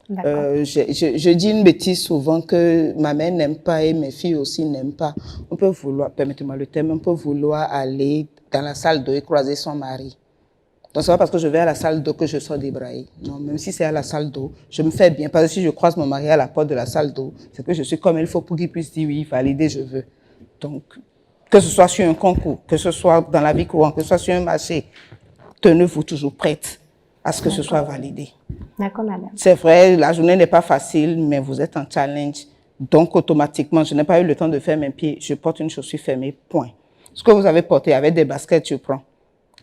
Je dis une bêtise souvent que ma mère n'aime pas et mes filles aussi n'aiment pas. On peut vouloir, permettez-moi le terme, on peut vouloir aller dans la salle d'eau et croiser son mari. Donc, c'est pas parce que je vais à la salle d'eau que je sors débraillée. Non, même si c'est à la salle d'eau, je me fais bien. Parce que si je croise mon mari à la porte de la salle d'eau, c'est que je suis comme il faut pour qu'il puisse dire oui, valider, je veux. Donc, que ce soit sur un concours, que ce soit dans la vie courante, que ce soit sur un marché, tenez-vous toujours prête à ce que ce soit validé. D'accord, madame. C'est vrai, la journée n'est pas facile, mais vous êtes en challenge. Donc, automatiquement, je n'ai pas eu le temps de faire mes pieds. Je porte une chaussure fermée, point. Ce que vous avez porté avec des baskets, je prends.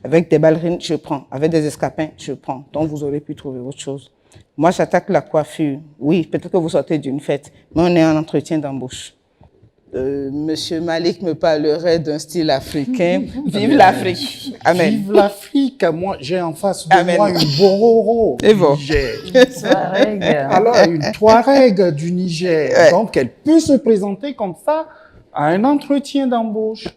Avec des ballerines, je prends. Avec des escarpins, je prends. Donc, vous aurez pu trouver autre chose. Moi, j'attaque la coiffure. Oui, peut-être que vous sortez d'une fête, mais on est en entretien d'embauche. Monsieur Malik me parlerait d'un style africain. Vive l'Afrique. Amen. Vive l'Afrique. Moi, j'ai en face de moi une Bororo du Niger. Alors, une Touareg du Niger. Ouais. Donc, elle peut se présenter comme ça à un entretien d'embauche.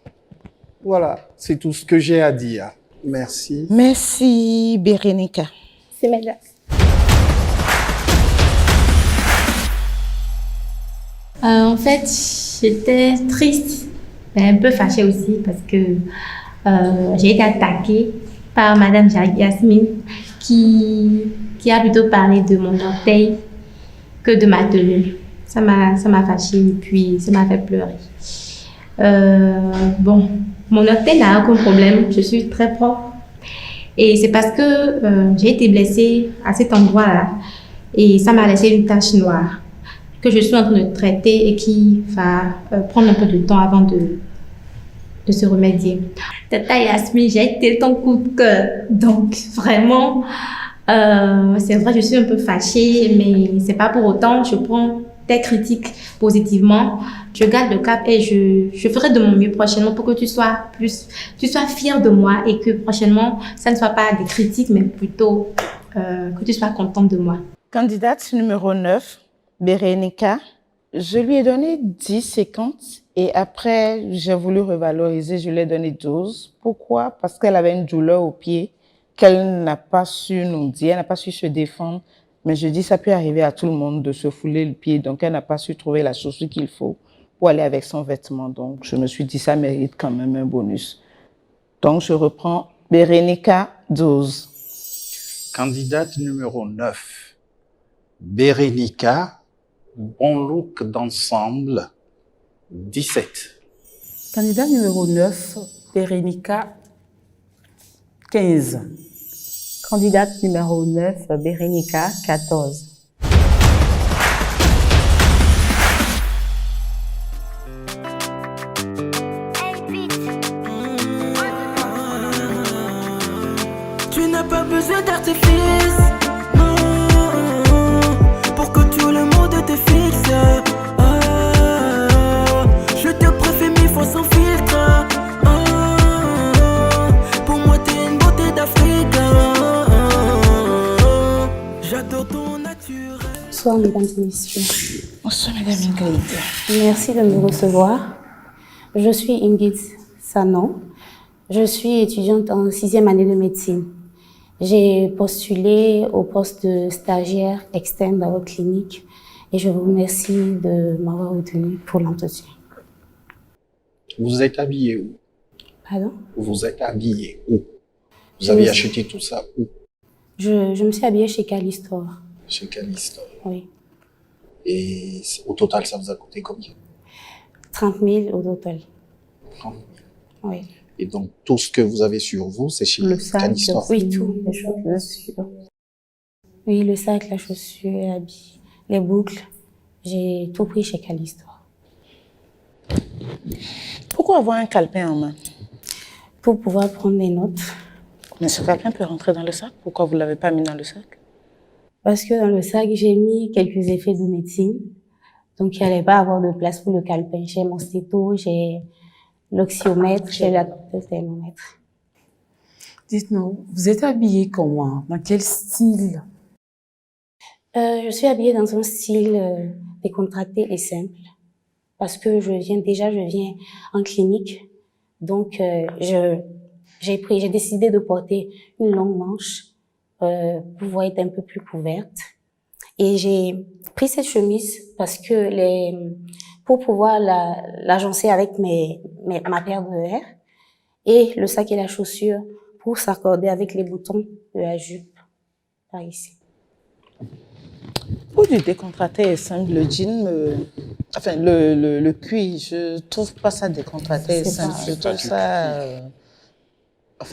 Voilà, c'est tout ce que j'ai à dire. Merci. Merci, Bérénica. C'est madame. En fait, j'étais triste, mais un peu fâchée aussi parce que j'ai été attaquée par Madame Yasmine qui a plutôt parlé de mon orteil que de ma tenue. Ça m'a fâchée et puis ça m'a fait pleurer. Bon, mon orteil n'a aucun problème, je suis très propre. Et c'est parce que j'ai été blessée à cet endroit-là et ça m'a laissé une tache noire que je suis en train de traiter et qui va prendre un peu de temps avant de se remédier. Tata Yasmine, j'ai été ton coup de cœur. Donc, vraiment, c'est vrai, je suis un peu fâchée, mais c'est pas pour autant. Je prends tes critiques positivement. Je garde le cap et je ferai de mon mieux prochainement pour que tu sois fière de moi et que prochainement, ça ne soit pas des critiques, mais plutôt que tu sois contente de moi. Candidate numéro 9, Bérénica. Je lui ai donné 10 séquences et après, j'ai voulu revaloriser, je lui ai donné 12. Pourquoi? Parce qu'elle avait une douleur au pied qu'elle n'a pas su nous dire, elle n'a pas su se défendre. Mais je dis, ça peut arriver à tout le monde de se fouler le pied. Donc, elle n'a pas su trouver la chaussure qu'il faut pour aller avec son vêtement. Donc, je me suis dit, ça mérite quand même un bonus. Donc, je reprends Bérénica, 12. Candidate numéro 9, Bérénica, bon look d'ensemble, 17. Candidat numéro 9, Bérénica, 15. Candidate numéro 9, Bérénica, 14. Tu n'as pas besoin d'artifice, non, pour que tout le monde te fixe. Je te préfère 1000 fois sans filtre. Pour moi t'es une beauté d'Afrique. J'adore ton naturel. Bonsoir mesdames et messieurs. Bonsoir mesdames et messieurs. Merci de me recevoir. Je suis Ingrid Sanon. Je suis étudiante en 6e année de médecine. J'ai postulé au poste de stagiaire externe dans votre clinique et je vous remercie de m'avoir retenu pour l'entretien. Vous êtes habillé où? Pardon? Vous êtes habillé où? Vous avez acheté tout ça où? Je me suis habillée chez Calistor. Chez Calistor. Oui. Et au total, ça vous a coûté combien? 30 000 au total. 30 000. Oui. Et donc, tout ce que vous avez sur vous, c'est chez Calistor? Oui, tout. Les chaussures. Oui, le sac, la chaussure, l'habit, les boucles. J'ai tout pris chez Calistor. Pourquoi avoir un calepin en main? Pour pouvoir prendre des notes. Mais ce calepin peut rentrer dans le sac. Pourquoi vous ne l'avez pas mis dans le sac? Parce que dans le sac, j'ai mis quelques effets de médecine. Donc, il n'y allait pas avoir de place pour le calepin. J'ai mon stéto, j'ai l'oxymètre, j'ai le thermomètre. Dites-nous, vous êtes habillée comment? Dans quel style? Je suis habillée dans un style décontracté et simple. Parce que je viens en clinique. Donc, j'ai décidé de porter une longue manche pour pouvoir être un peu plus couverte. Et j'ai pris cette chemise parce que pour pouvoir l'agencer avec ma paire de verres et le sac et la chaussure pour s'accorder avec les boutons de la jupe par ici. Pour du décontracté et simple, le jean, le cuir, je trouve pas ça décontracté et simple. Je trouve ça...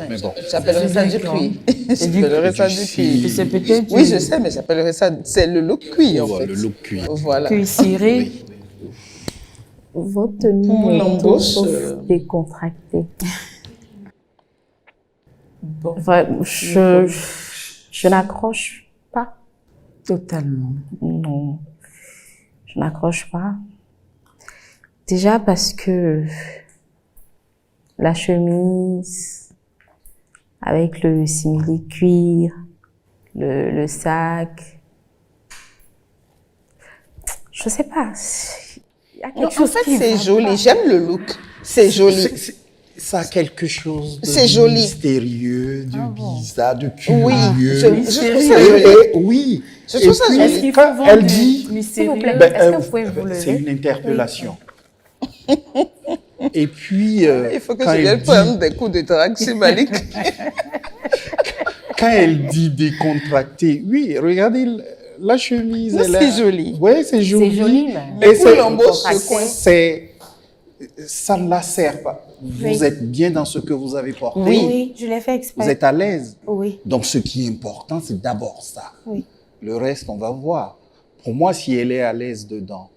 mais bon. J'appellerais ça du cuir. J'appellerais ça du cuir. C'est peut-être Oui, je sais, mais j'appellerais ça... C'est le look cuir, en fait. Le look cuir. Voilà. Cuir ciré. Votre tenue Pour est l'embauche, décontractée. Bon. Enfin, je n'accroche pas. Totalement. Non, je n'accroche pas. Déjà parce que la chemise avec le simili cuir, le sac, je sais pas. Il y a quelque chose en fait, qui c'est va joli. pas. J'aime le look. C'est joli. Ça a quelque chose de C'est joli. mystérieux, de bizarre, de curieux. Oui, je trouve ça Et- joli. et- oui. Je trouve ça puis, joli. Est-ce qu'il quand faut elle vendre dit, du S'il vous plaît, ben, est-ce que vous pouvez vous lever? c'est une interpellation. Et puis... il faut que je vienne prendre des coups de drague chez Malik. Quand elle dit décontracté, oui, regardez la chemise. C'est joli. Oui, c'est joli. C'est joli, mais... Et pour l'embauche, ça ne la sert pas. Vous êtes bien dans ce que vous avez porté. Oui, je l'ai fait exprès. Vous êtes à l'aise. Oui. Donc, ce qui est important, c'est d'abord ça. Oui. Le reste, on va voir. Pour moi, si elle est à l'aise dedans,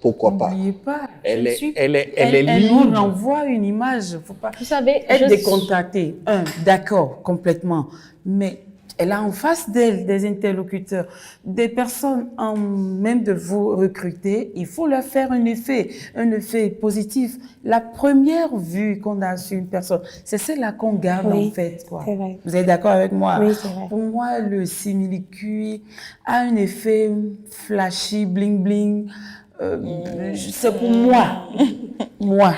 pourquoi pas? N'oubliez pas. Elle est Elle libre. nous renvoie une image. Il ne faut pas Vous savez, être décontracté. D'accord, complètement. Mais elle a en face d'elle des interlocuteurs, des personnes en même de vous recruter. Il faut leur faire un effet positif. La première vue qu'on a sur une personne, c'est celle-là qu'on garde en fait. Quoi. C'est vrai. Vous êtes d'accord avec moi? Oui, c'est vrai. Pour moi, le simili-cuit a un effet flashy, bling-bling. C'est pour moi. Moi.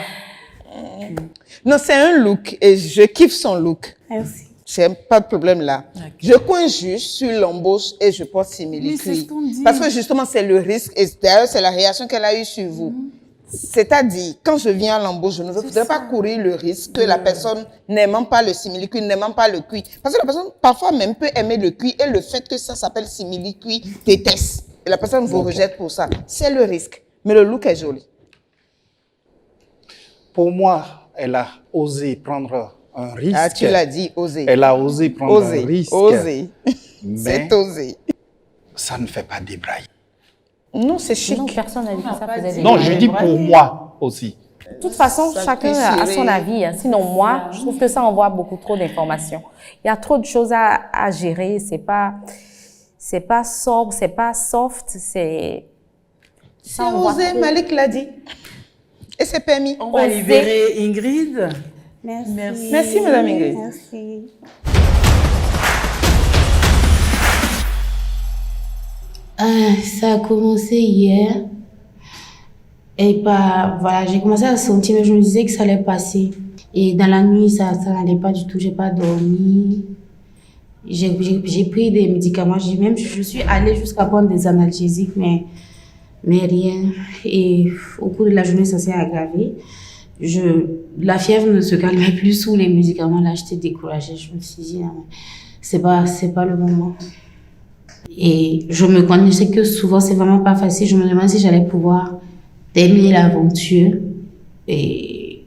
Non, c'est un look et je kiffe son look. Merci. J'ai pas de problème là. Okay. Je coince juste sur l'embauche et je porte simili-cuit. Parce que justement, c'est le risque. Et d'ailleurs, c'est la réaction qu'elle a eue sur vous. C'est-à-dire, quand je viens à l'embauche, je ne voudrais pas courir le risque que la personne n'aime pas le simili-cuit, n'aime pas le cuit. Parce que la personne, parfois même, peut aimer le cuit et le fait que ça s'appelle simili-cuit déteste. Et la personne vous rejette pour ça. C'est le risque. Mais le look est joli. Pour moi, elle a osé prendre un risque. Ah, tu l'as dit, oser. Elle a osé prendre un risque. Oser. Mais c'est oser. Ça ne fait pas débrailler. Non, c'est chic. Non, personne n'a dit que ça faisait des... Non, je dis pour moi aussi. De toute façon, chacun a son avis. Hein. Sinon, moi, je trouve que ça envoie beaucoup trop d'informations. Il y a trop de choses à gérer. C'est pas sobre, c'est pas soft, c'est... C'est osé, Malik l'a dit. Et c'est permis. On va libérer Ingrid. Merci. Merci, Madame Ingrid. Merci. Ça a commencé hier. Et voilà, j'ai commencé à sentir, mais je me disais que ça allait passer. Et dans la nuit, ça n'allait pas du tout. J'ai pas dormi. J'ai pris des médicaments. Je suis allée jusqu'à prendre des analgésiques, mais rien. Et au cours de la journée, ça s'est aggravé. La fièvre ne se calmait plus sous les médicaments. Là, j'étais découragée. Je me suis dit, non, c'est pas le moment. Et je me connaissais que souvent, c'est vraiment pas facile. Je me demandais si j'allais pouvoir terminer l'aventure. Et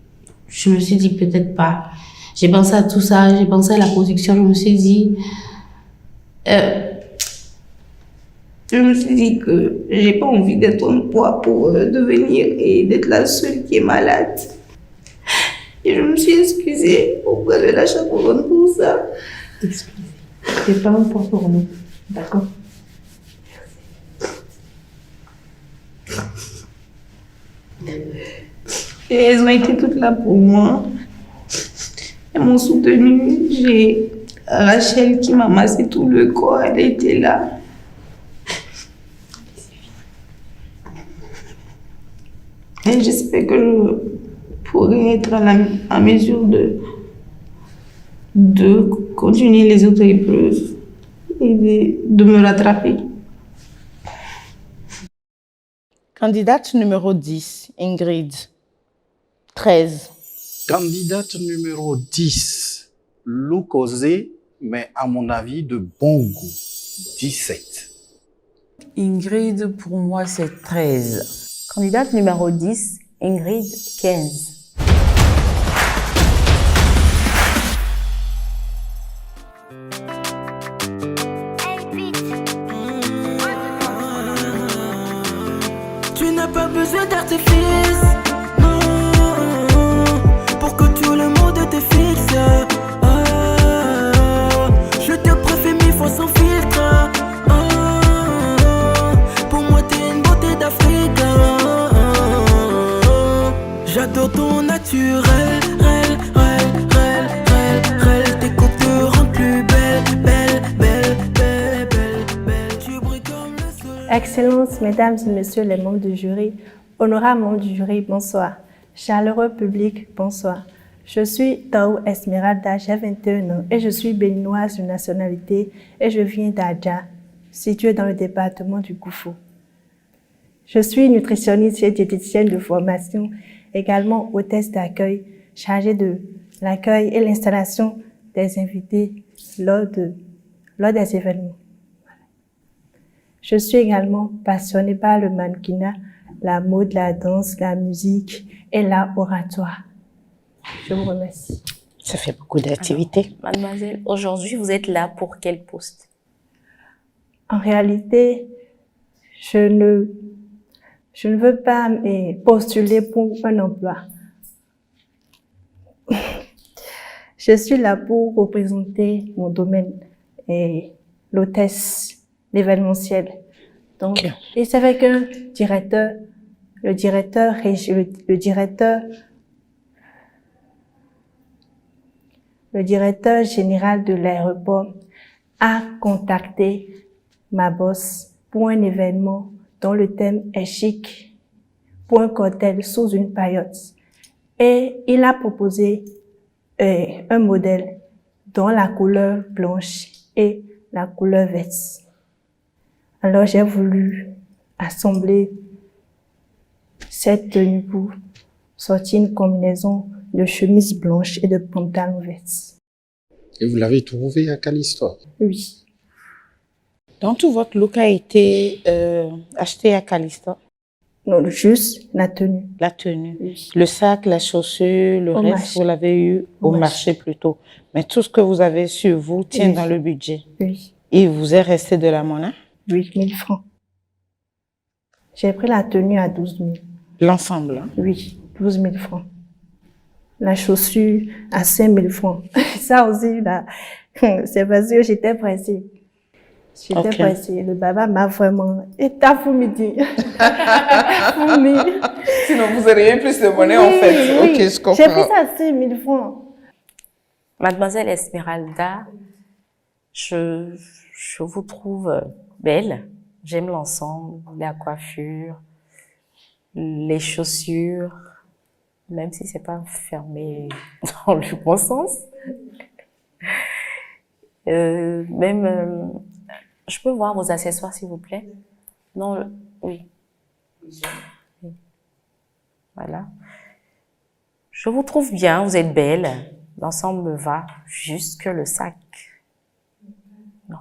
je me suis dit, peut-être pas. J'ai pensé à tout ça. J'ai pensé à la production. Je me suis dit que j'ai pas envie d'être un poids pour devenir et d'être la seule qui est malade. Et je me suis excusée auprès de la chaperonne pour ça. Excusez. C'est pas un poids pour nous. D'accord? Et elles ont été toutes là pour moi. Elles m'ont soutenue. J'ai Rachel qui m'a massé tout le corps. Elle était là. Et j'espère que je pourrai être à mesure de continuer les autres épreuves et de me rattraper. Candidate numéro 10, Ingrid. 13. Candidate numéro 10, look osé, mais à mon avis de bon goût. 17. Ingrid, pour moi, c'est 13. Candidate numéro 10, Ingrid, 15. Tu n'as pas besoin d'artifice, non, pour que tout le monde te fixe. Je te préfère 1000 fois sans filtre. Pour moi t'es une beauté d'Afrique. J'adore ton naturel, tes côtes te rendent plus belle. Tu brilles comme le soleil. Excellences, mesdames et messieurs les membres du jury, honorables membres du jury, bonsoir. Chaleureux public, bonsoir. Je suis Taou Esmeralda, j'ai 21 ans et je suis béninoise de nationalité et je viens d'Adja, située dans le département du Koufou. Je suis nutritionniste et diététicienne de formation également hôtesse d'accueil chargée de l'accueil et l'installation des invités lors des événements. Je suis également passionnée par le mannequinat, la mode, la danse, la musique et l'art oratoire. Je vous remercie. Ça fait beaucoup d'activités. Mademoiselle, aujourd'hui, vous êtes là pour quel poste? En réalité, je ne veux pas postuler pour un emploi. Je suis là pour représenter mon domaine et l'hôtesse, l'événementiel. Donc, et c'est avec un directeur, le directeur général de l'aéroport a contacté ma boss pour un événement dont le thème est chic, pour un cocktail sous une paillote. Et il a proposé un modèle dont la couleur blanche et la couleur verte. Alors j'ai voulu assembler cette tenue pour sortir une combinaison de chemise blanche et de pantalon vert. Et vous l'avez trouvé à Callisto? Oui. Donc tout votre look a été acheté à Callisto? Non, juste la tenue. La tenue. Oui. Le sac, la chaussure, le reste, vous l'avez eu au marché plutôt. Mais tout ce que vous avez sur vous tient dans le budget. Oui. Et vous est resté de la monnaie? 8 000 francs. J'ai pris la tenue à 12 000. L'ensemble, hein? Oui, 12 000 francs. La chaussure à 5 000 francs. Ça aussi, là, c'est parce que j'étais pressée. J'étais pressée. Le baba m'a vraiment... Et t'as fumidi. Sinon, vous auriez plus de monnaie, en fait. Oui. Ok, je comprends. J'ai pris ça à 5 000 francs. Mademoiselle Esmeralda, je vous trouve belle. J'aime l'ensemble, la coiffure, les chaussures, même si c'est pas fermé dans le bon sens. Je peux voir vos accessoires, s'il vous plaît? Non, oui. Voilà. Je vous trouve bien, vous êtes belle. L'ensemble me va, juste que le sac. Non.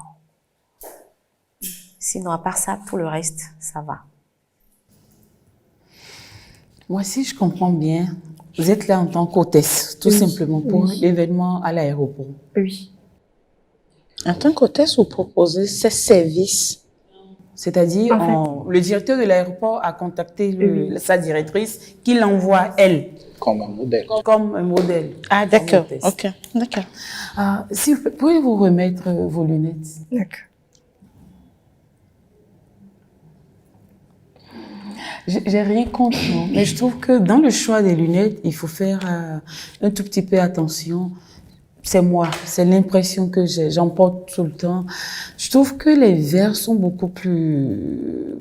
Sinon, à part ça, tout le reste, ça va. Moi, si je comprends bien, vous êtes là en tant qu'hôtesse, tout simplement, pour l'événement à l'aéroport. Oui. En tant qu'hôtesse, vous proposez ces services? C'est-à-dire, le directeur de l'aéroport a contacté sa directrice qui l'envoie, elle. Comme un modèle. Comme un modèle. Ah, d'accord. Ok, d'accord. Si vous pouvez-vous remettre vos lunettes? D'accord. J'ai rien contre, non, mais je trouve que dans le choix des lunettes, il faut faire un tout petit peu attention. C'est moi, c'est l'impression que j'en porte tout le temps. Je trouve que les verres sont beaucoup plus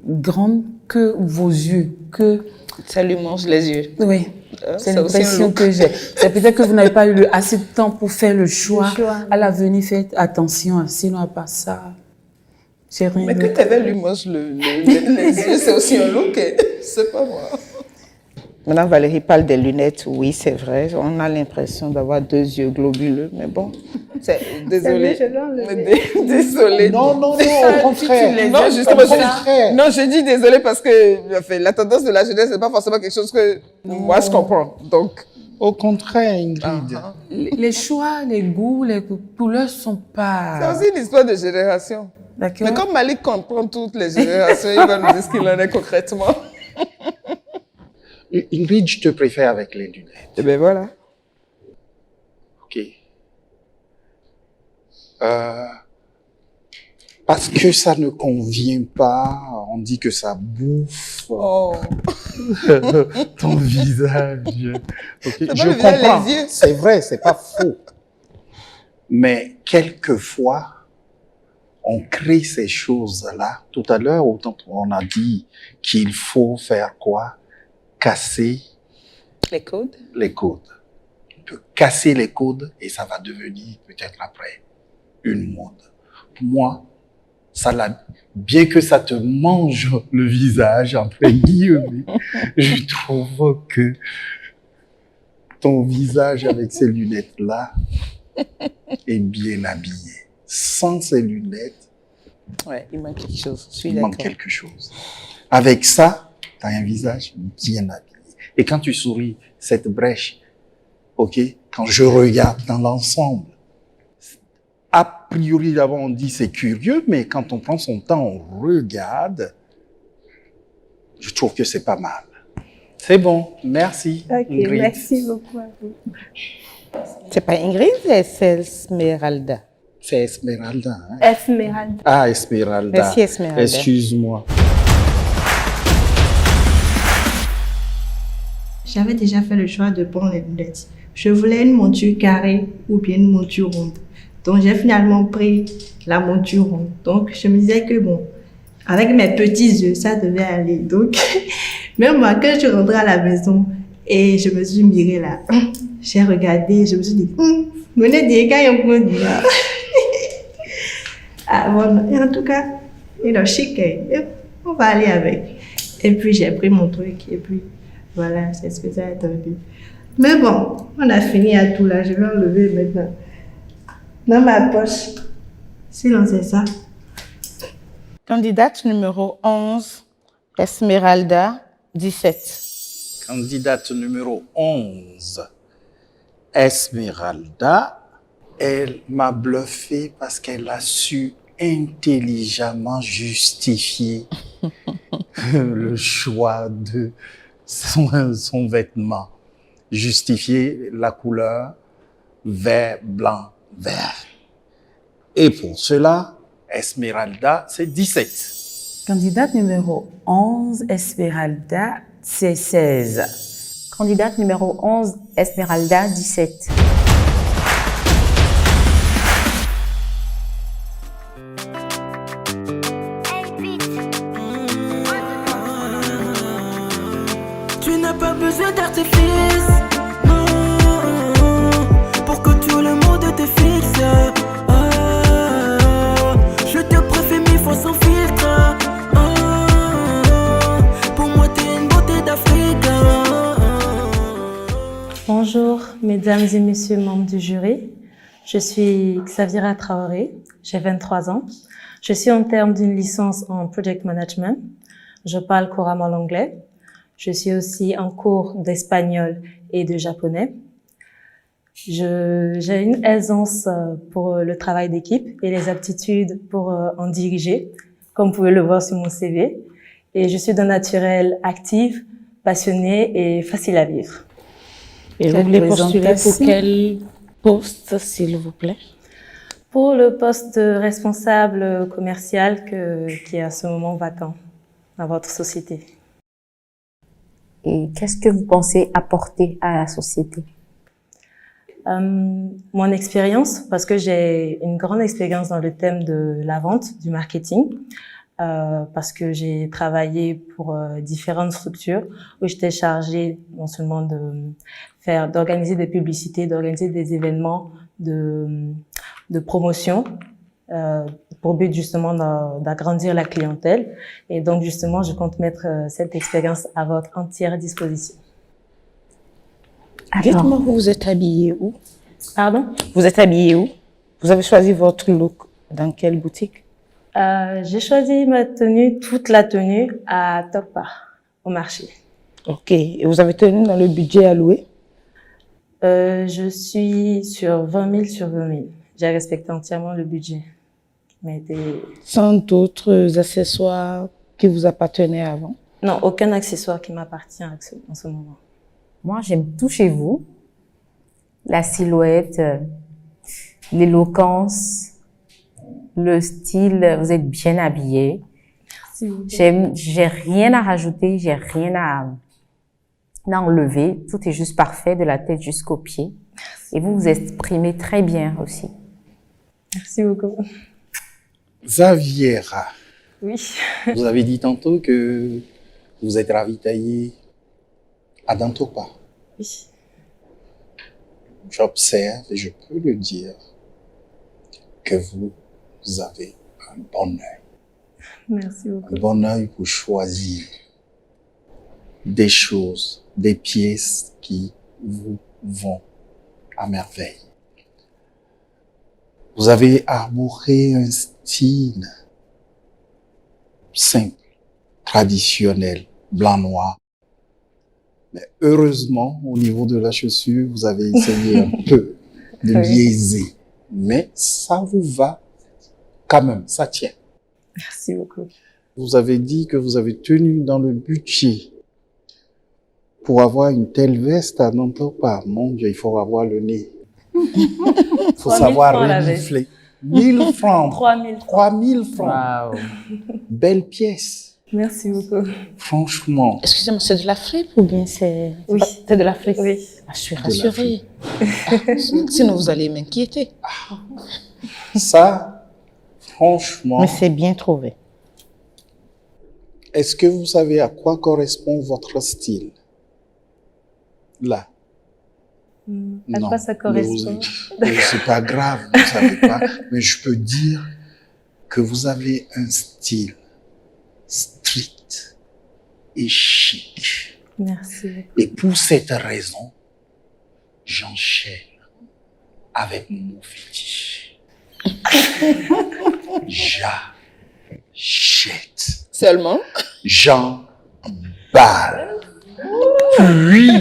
grands que vos yeux, que... Ça lui mange les yeux. Oui, c'est l'impression que j'ai. C'est peut-être que vous n'avez pas eu assez de temps pour faire le choix. À l'avenir, faites attention, sinon à part ça, j'ai rien. Mais que t'avais lui mange les yeux, c'est aussi un look, c'est pas moi. Maintenant, Valérie parle des lunettes. Oui, c'est vrai. On a l'impression d'avoir 2 yeux globuleux, mais bon. Désolée. Désolée. Non, au contraire. Non, justement, non, je dis désolée parce que la tendance de la jeunesse n'est pas forcément quelque chose que moi je comprends. Donc, au contraire, Ingrid. Les choix, les goûts, les couleurs sont pas... C'est aussi une histoire de génération. Mais comme Malik comprend toutes les générations, il va nous dire ce qu'il en est concrètement. Ingrid, je te préfère avec les lunettes. Eh bien voilà. Ok. Parce que ça ne convient pas, on dit que ça bouffe ton visage. Okay. Je comprends, c'est vrai, c'est pas faux. Mais quelquefois, on crée ces choses-là. Tout à l'heure, on a dit qu'il faut faire quoi? Casser les codes. Les codes. On peut casser les codes et ça va devenir peut-être après une mode. Pour moi, bien que ça te mange le visage, entre guillemets, je trouve que ton visage avec ces lunettes-là est bien habillé. Sans ces lunettes, ouais, il manque quelque chose. Il manque quelque chose. Avec ça, tu as un visage bien habillé. Et quand tu souris, cette brèche, ok, quand je regarde dans l'ensemble, a priori d'abord on dit c'est curieux, mais quand on prend son temps, on regarde, je trouve que c'est pas mal. C'est bon, merci. Ok, Ingrid. merci beaucoup à vous. C'est pas Ingrid, c'est Esmeralda. C'est Esmeralda. Hein? Esmeralda. Ah, Esmeralda. Merci, Esmeralda. Excuse-moi. J'avais déjà fait le choix de prendre les lunettes. Je voulais une monture carrée ou bien une monture ronde. Donc, j'ai finalement pris la monture ronde. Donc, je me disais que bon, avec mes petits yeux, ça devait aller. Donc, même moi, quand je suis rentrée à la maison et je me suis mirée là, j'ai regardé, je me suis dit, venez dire quand il y a un ah, bon, et en tout cas, il est chic, on va aller avec. Et puis, j'ai pris mon truc et puis, voilà, c'est ce que ça a attendu. Mais bon, on a fini à tout là, je vais enlever maintenant. Dans ma poche, sinon c'est ça. Candidate numéro 11, Esmeralda, 17. Candidate numéro 11, Esmeralda, elle m'a bluffé parce qu'elle a su intelligemment justifier le choix de son vêtement. Justifier la couleur vert, blanc, vert. Et pour cela, Esmeralda, c'est 17. Candidate numéro 11, Esmeralda, c'est 16. Candidate numéro 11, Esmeralda, 17. Tu n'as pas besoin d'artifice, non, pour que tout le monde te fixe. Je te préfère 1000 fois sans filtre. Pour moi t'es une beauté d'Afrique. Bonjour, mesdames et messieurs membres du jury. Je suis Xaviera Traoré, j'ai 23 ans. Je suis en terme d'une licence en Project Management. Je parle couramment l'anglais. Je suis aussi en cours d'espagnol et de japonais. J'ai une aisance pour le travail d'équipe et les aptitudes pour en diriger, comme vous pouvez le voir sur mon CV. Et je suis d'un naturel active, passionnée et facile à vivre. Et vous voulez postuler pour quel poste, s'il vous plaît? Pour le poste de responsable commercial qui est à ce moment vacant dans votre société. Et qu'est-ce que vous pensez apporter à la société? Mon expérience, parce que j'ai une grande expérience dans le thème de la vente, du marketing, parce que j'ai travaillé pour différentes structures où j'étais chargée non seulement d'organiser des publicités, d'organiser des événements de promotion, pour but justement d'agrandir la clientèle. Et donc justement, je compte mettre cette expérience à votre entière disposition. Dites-moi, vous êtes habillée où? Pardon? Vous êtes habillée où? Vous avez choisi votre look dans quelle boutique? J'ai choisi ma tenue, toute la tenue, à Tokpa, au marché. Ok. Et vous avez tenu dans le budget alloué? Je suis sur 20 000 sur 20 000. J'ai respecté entièrement le budget. Sans d'autres accessoires qui vous appartenaient avant? Non, aucun accessoire qui m'appartient en ce moment. Moi, j'aime tout chez vous. La silhouette, l'éloquence, le style, vous êtes bien habillée. J'ai rien à rajouter, j'ai rien à enlever. Tout est juste parfait, de la tête jusqu'aux pieds. Et vous vous exprimez très bien aussi. Merci beaucoup. Xaviera. Oui. Vous avez dit tantôt que vous êtes ravitaillée à Dantopa. Oui. J'observe, et je peux le dire, que vous avez un bon œil. Merci beaucoup. Un bon œil pour choisir des choses, des pièces qui vous vont à merveille. Vous avez arboré un style simple, traditionnel, blanc-noir. Mais heureusement, au niveau de la chaussure, vous avez essayé un peu de biaiser. Mais ça vous va quand même, ça tient. Merci beaucoup. Vous avez dit que vous avez tenu dans le budget pour avoir une telle veste à n'entendre pas. Mon Dieu, il faut avoir le nez. Il faut savoir renifler. 1000 francs. 3000 francs. Wow. Belle pièce. Merci beaucoup. Franchement. Excusez-moi, c'est de l'Afrique ou bien c'est... Oui, c'est de l'Afrique. Oui. Je suis rassurée. Sinon, vous allez m'inquiéter. Ça, franchement... Mais c'est bien trouvé. Est-ce que vous savez à quoi correspond votre style? Là. À quoi ça correspond? C'est pas grave, vous savez pas. Mais je peux dire que vous avez un style strict et chic. Merci. Et pour cette raison, j'enchaîne avec mon mot fétiche. J'achète. Seulement? J'emballe. Oui,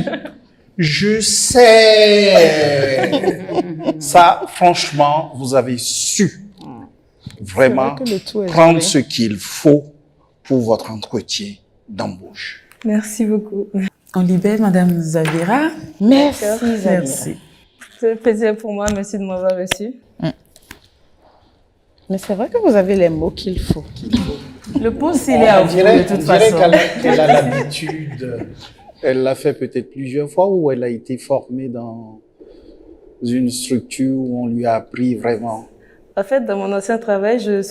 je sais. Ça, franchement, vous avez su vraiment prendre ce qu'il faut pour votre entretien d'embauche. Merci beaucoup. On libère Madame Zavira. Merci, Merci. C'est un plaisir pour moi. Merci de m'avoir reçu. Mais c'est vrai que vous avez les mots qu'il faut. Le pouce, il est à vous, de toute façon. Qu'elle a l'habitude. Elle l'a fait peut-être plusieurs fois ou elle a été formée dans une structure où on lui a appris vraiment. En fait, dans mon ancien travail, je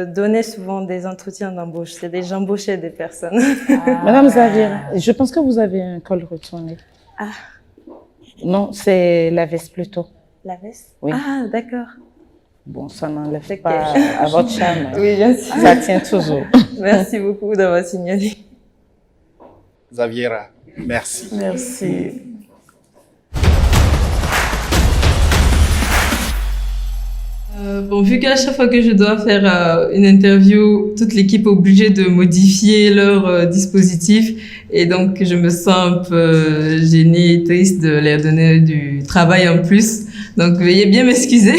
donnais souvent des entretiens d'embauche. J'embauchais des personnes. Madame Zavira, je pense que vous avez un col retourné. Ah. Non, c'est la veste plutôt. La veste? Oui. Ah, d'accord. Bon, ça n'enlève pas à votre charme. Oui, bien sûr. Ça tient toujours. Merci beaucoup d'avoir signalé. Zaviera, merci. Merci. Bon, vu qu'à chaque fois que je dois faire une interview, toute l'équipe est obligée de modifier leur dispositif et donc je me sens un peu gênée et triste de leur donner du travail en plus. Donc veuillez bien m'excuser.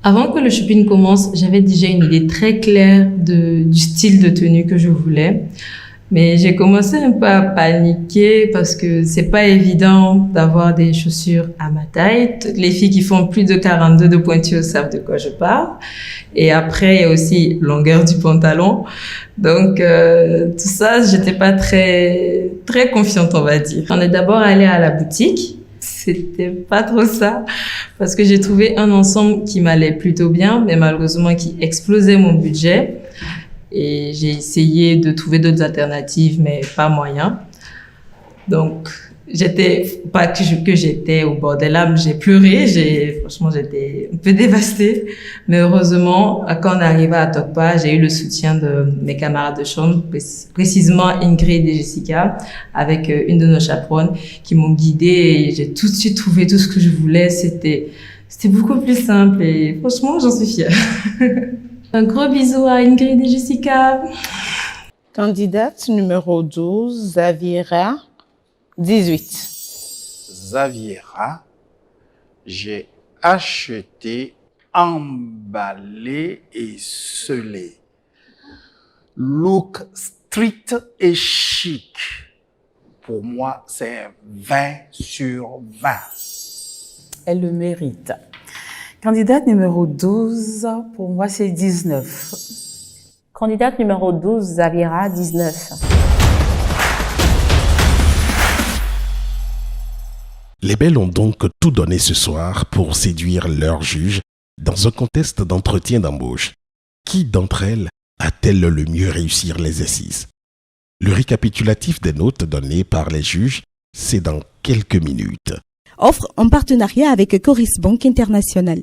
Avant que le shopping commence, j'avais déjà une idée très claire du style de tenue que je voulais. Mais j'ai commencé un peu à paniquer parce que c'est pas évident d'avoir des chaussures à ma taille. Toutes les filles qui font plus de 42 de pointure savent de quoi je parle. Et après, il y a aussi longueur du pantalon. Donc, tout ça, j'étais pas très confiante, on va dire. On est d'abord allé à la boutique. C'était pas trop ça parce que j'ai trouvé un ensemble qui m'allait plutôt bien, mais malheureusement qui explosait mon budget. Et j'ai essayé de trouver d'autres alternatives, mais pas moyen. Donc, pas que j'étais au bord des larmes, j'ai pleuré, franchement, j'étais un peu dévastée. Mais heureusement, quand on arriva à Tokpa, j'ai eu le soutien de mes camarades de chambre, précisément Ingrid et Jessica, avec une de nos chaperones qui m'ont guidée et j'ai tout de suite trouvé tout ce que je voulais. C'était beaucoup plus simple et franchement, j'en suis fière. Un gros bisou à Ingrid et Jessica. Candidate numéro 12, Zavira, 18. Zaviera, j'ai acheté, emballé et scellé. Look street et chic. Pour moi, c'est 20 sur 20. Elle le mérite. Candidate numéro 12, pour moi, c'est 19. Candidate numéro 12, Zavira, 19. Les belles ont donc tout donné ce soir pour séduire leur juge dans un contest d'entretien d'embauche. Qui d'entre elles a-t-elle le mieux réussi les assises? Le récapitulatif des notes données par les juges, c'est dans quelques minutes. Offre en partenariat avec Coris Bank International.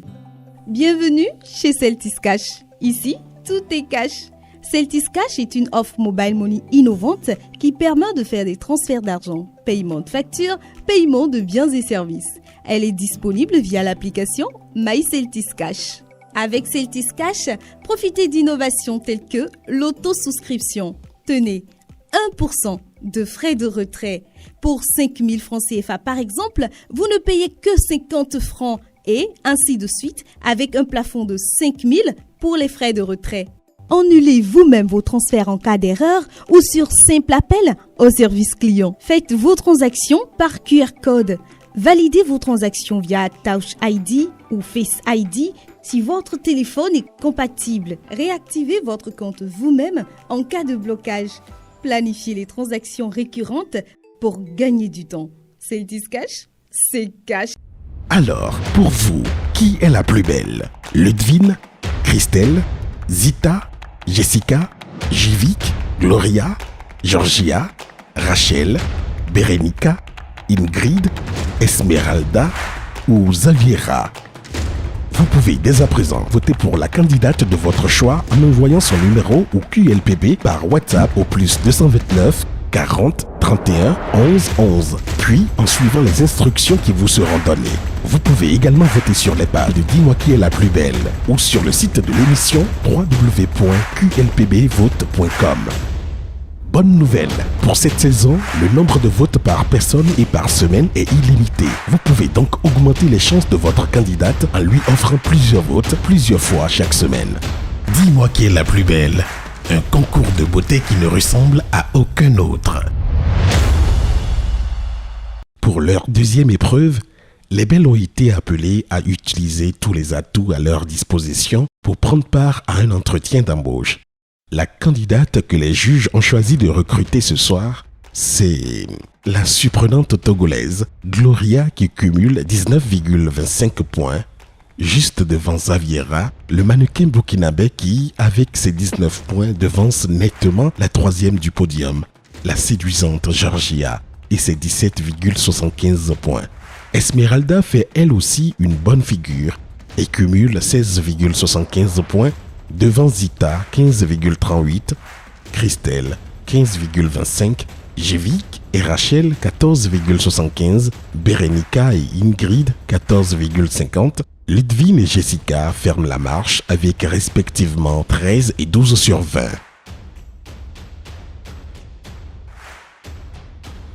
Bienvenue chez Celtis Cash. Ici, tout est cash. Celtis Cash est une offre mobile money innovante qui permet de faire des transferts d'argent, paiement de factures, paiement de biens et services. Elle est disponible via l'application MyCeltis Cash. Avec Celtis Cash, profitez d'innovations telles que l'autosouscription. Tenez, 1% de frais de retrait. Pour 5 000 francs CFA par exemple, vous ne payez que 50 francs et ainsi de suite avec un plafond de 5 000 pour les frais de retrait. Annulez vous-même vos transferts en cas d'erreur ou sur simple appel au service client. Faites vos transactions par QR code. Validez vos transactions via Touch ID ou Face ID si votre téléphone est compatible. Réactivez votre compte vous-même en cas de blocage. Planifiez les transactions récurrentes pour gagner du temps. Celtis Cash, c'est cash. Alors, pour vous, qui est la plus belle? Ludivine, Christelle, Zita, Jessica, Jivik, Gloria, Georgia, Rachel, Berenica, Ingrid, Esmeralda ou Zaviera? Vous pouvez dès à présent voter pour la candidate de votre choix en envoyant son numéro ou QLPB par WhatsApp au plus 229 40 31 11 11, puis en suivant les instructions qui vous seront données. Vous pouvez également voter sur les pages de Dis-moi qui est la plus belle ou sur le site de l'émission www.qlpbvote.com. Bonne nouvelle, pour cette saison, le nombre de votes par personne et par semaine est illimité. Vous pouvez donc augmenter les chances de votre candidate en lui offrant plusieurs votes plusieurs fois chaque semaine. Dis-moi qui est la plus belle. Un concours de beauté qui ne ressemble à aucun autre. Pour leur deuxième épreuve, les belles ont été appelées à utiliser tous les atouts à leur disposition pour prendre part à un entretien d'embauche. La candidate que les juges ont choisi de recruter ce soir, c'est la surprenante togolaise Gloria qui cumule 19,25 points, juste devant Zaviera, le mannequin burkinabé qui, avec ses 19 points, devance nettement la troisième du podium, la séduisante Georgia, et ses 17,75 points. Esmeralda fait elle aussi une bonne figure et cumule 16,75 points devant Zita 15,38, Christelle 15,25, Jevik et Rachel 14,75, Berenica et Ingrid 14,50, Ludivine et Jessica ferment la marche avec respectivement 13 et 12 sur 20.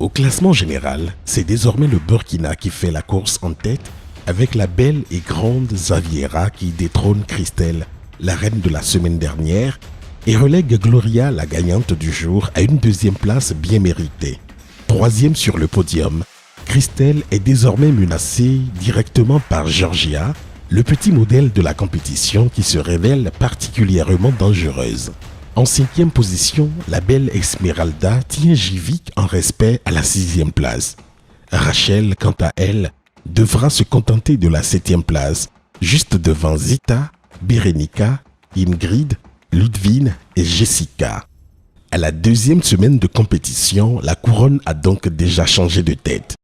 Au classement général, c'est désormais le Burkina qui fait la course en tête avec la belle et grande Zaviera qui détrône Christelle, la reine de la semaine dernière, et relègue Gloria, la gagnante du jour, à une deuxième place bien méritée. Troisième sur le podium, Christelle est désormais menacée directement par Georgia, le petit modèle de la compétition qui se révèle particulièrement dangereuse. En cinquième position, la belle Esmeralda tient Jivik en respect à la sixième place. Rachel, quant à elle, devra se contenter de la septième place, juste devant Zita, Berenica, Ingrid, Ludivine et Jessica. À la deuxième semaine de compétition, la couronne a donc déjà changé de tête.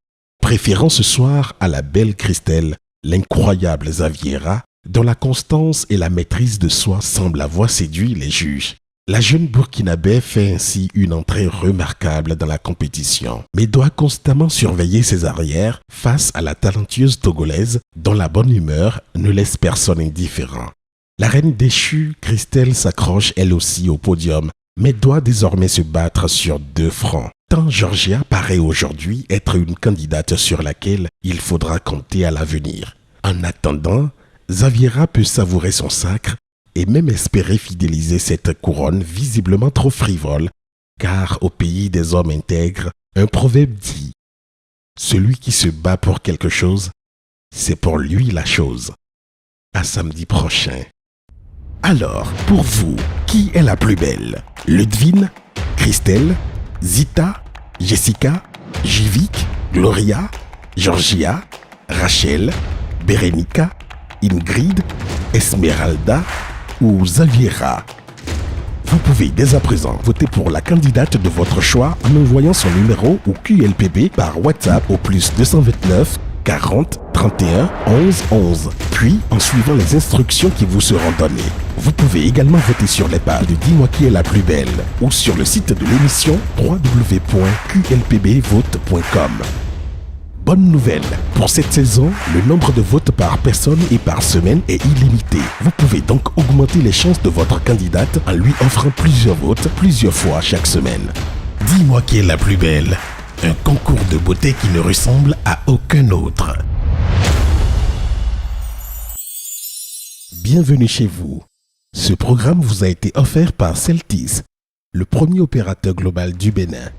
Préférant ce soir à la belle Christelle, l'incroyable Zaviera, dont la constance et la maîtrise de soi semblent avoir séduit les juges. La jeune Burkinabé fait ainsi une entrée remarquable dans la compétition, mais doit constamment surveiller ses arrières face à la talentueuse Togolaise dont la bonne humeur ne laisse personne indifférent. La reine déchue, Christelle, s'accroche elle aussi au podium, mais doit désormais se battre sur deux fronts. Tant Georgia paraît aujourd'hui être une candidate sur laquelle il faudra compter à l'avenir. En attendant, Zaviera peut savourer son sacre et même espérer fidéliser cette couronne visiblement trop frivole, car au pays des hommes intègres, un proverbe dit « Celui qui se bat pour quelque chose, c'est pour lui la chose. » À samedi prochain. Alors, pour vous, qui est la plus belle? Ludivine, Christelle, Zita, Jessica, Jivik, Gloria, Georgia, Rachel, Berenica, Ingrid, Esmeralda ou Zaviera? Vous pouvez dès à présent voter pour la candidate de votre choix en envoyant son numéro ou QLPB par WhatsApp au plus 229 40 31 11 11, puis en suivant les instructions qui vous seront données. Vous pouvez également voter sur les pages de Dis-moi qui est la plus belle ou sur le site de l'émission www.qlpbvote.com. Bonne nouvelle, pour cette saison, le nombre de votes par personne et par semaine est illimité. Vous pouvez donc augmenter les chances de votre candidate en lui offrant plusieurs votes, plusieurs fois chaque semaine. Dis-moi qui est la plus belle. Un concours de beauté qui ne ressemble à aucun autre. Bienvenue chez vous. Ce programme vous a été offert par Celtis, le premier opérateur global du Bénin.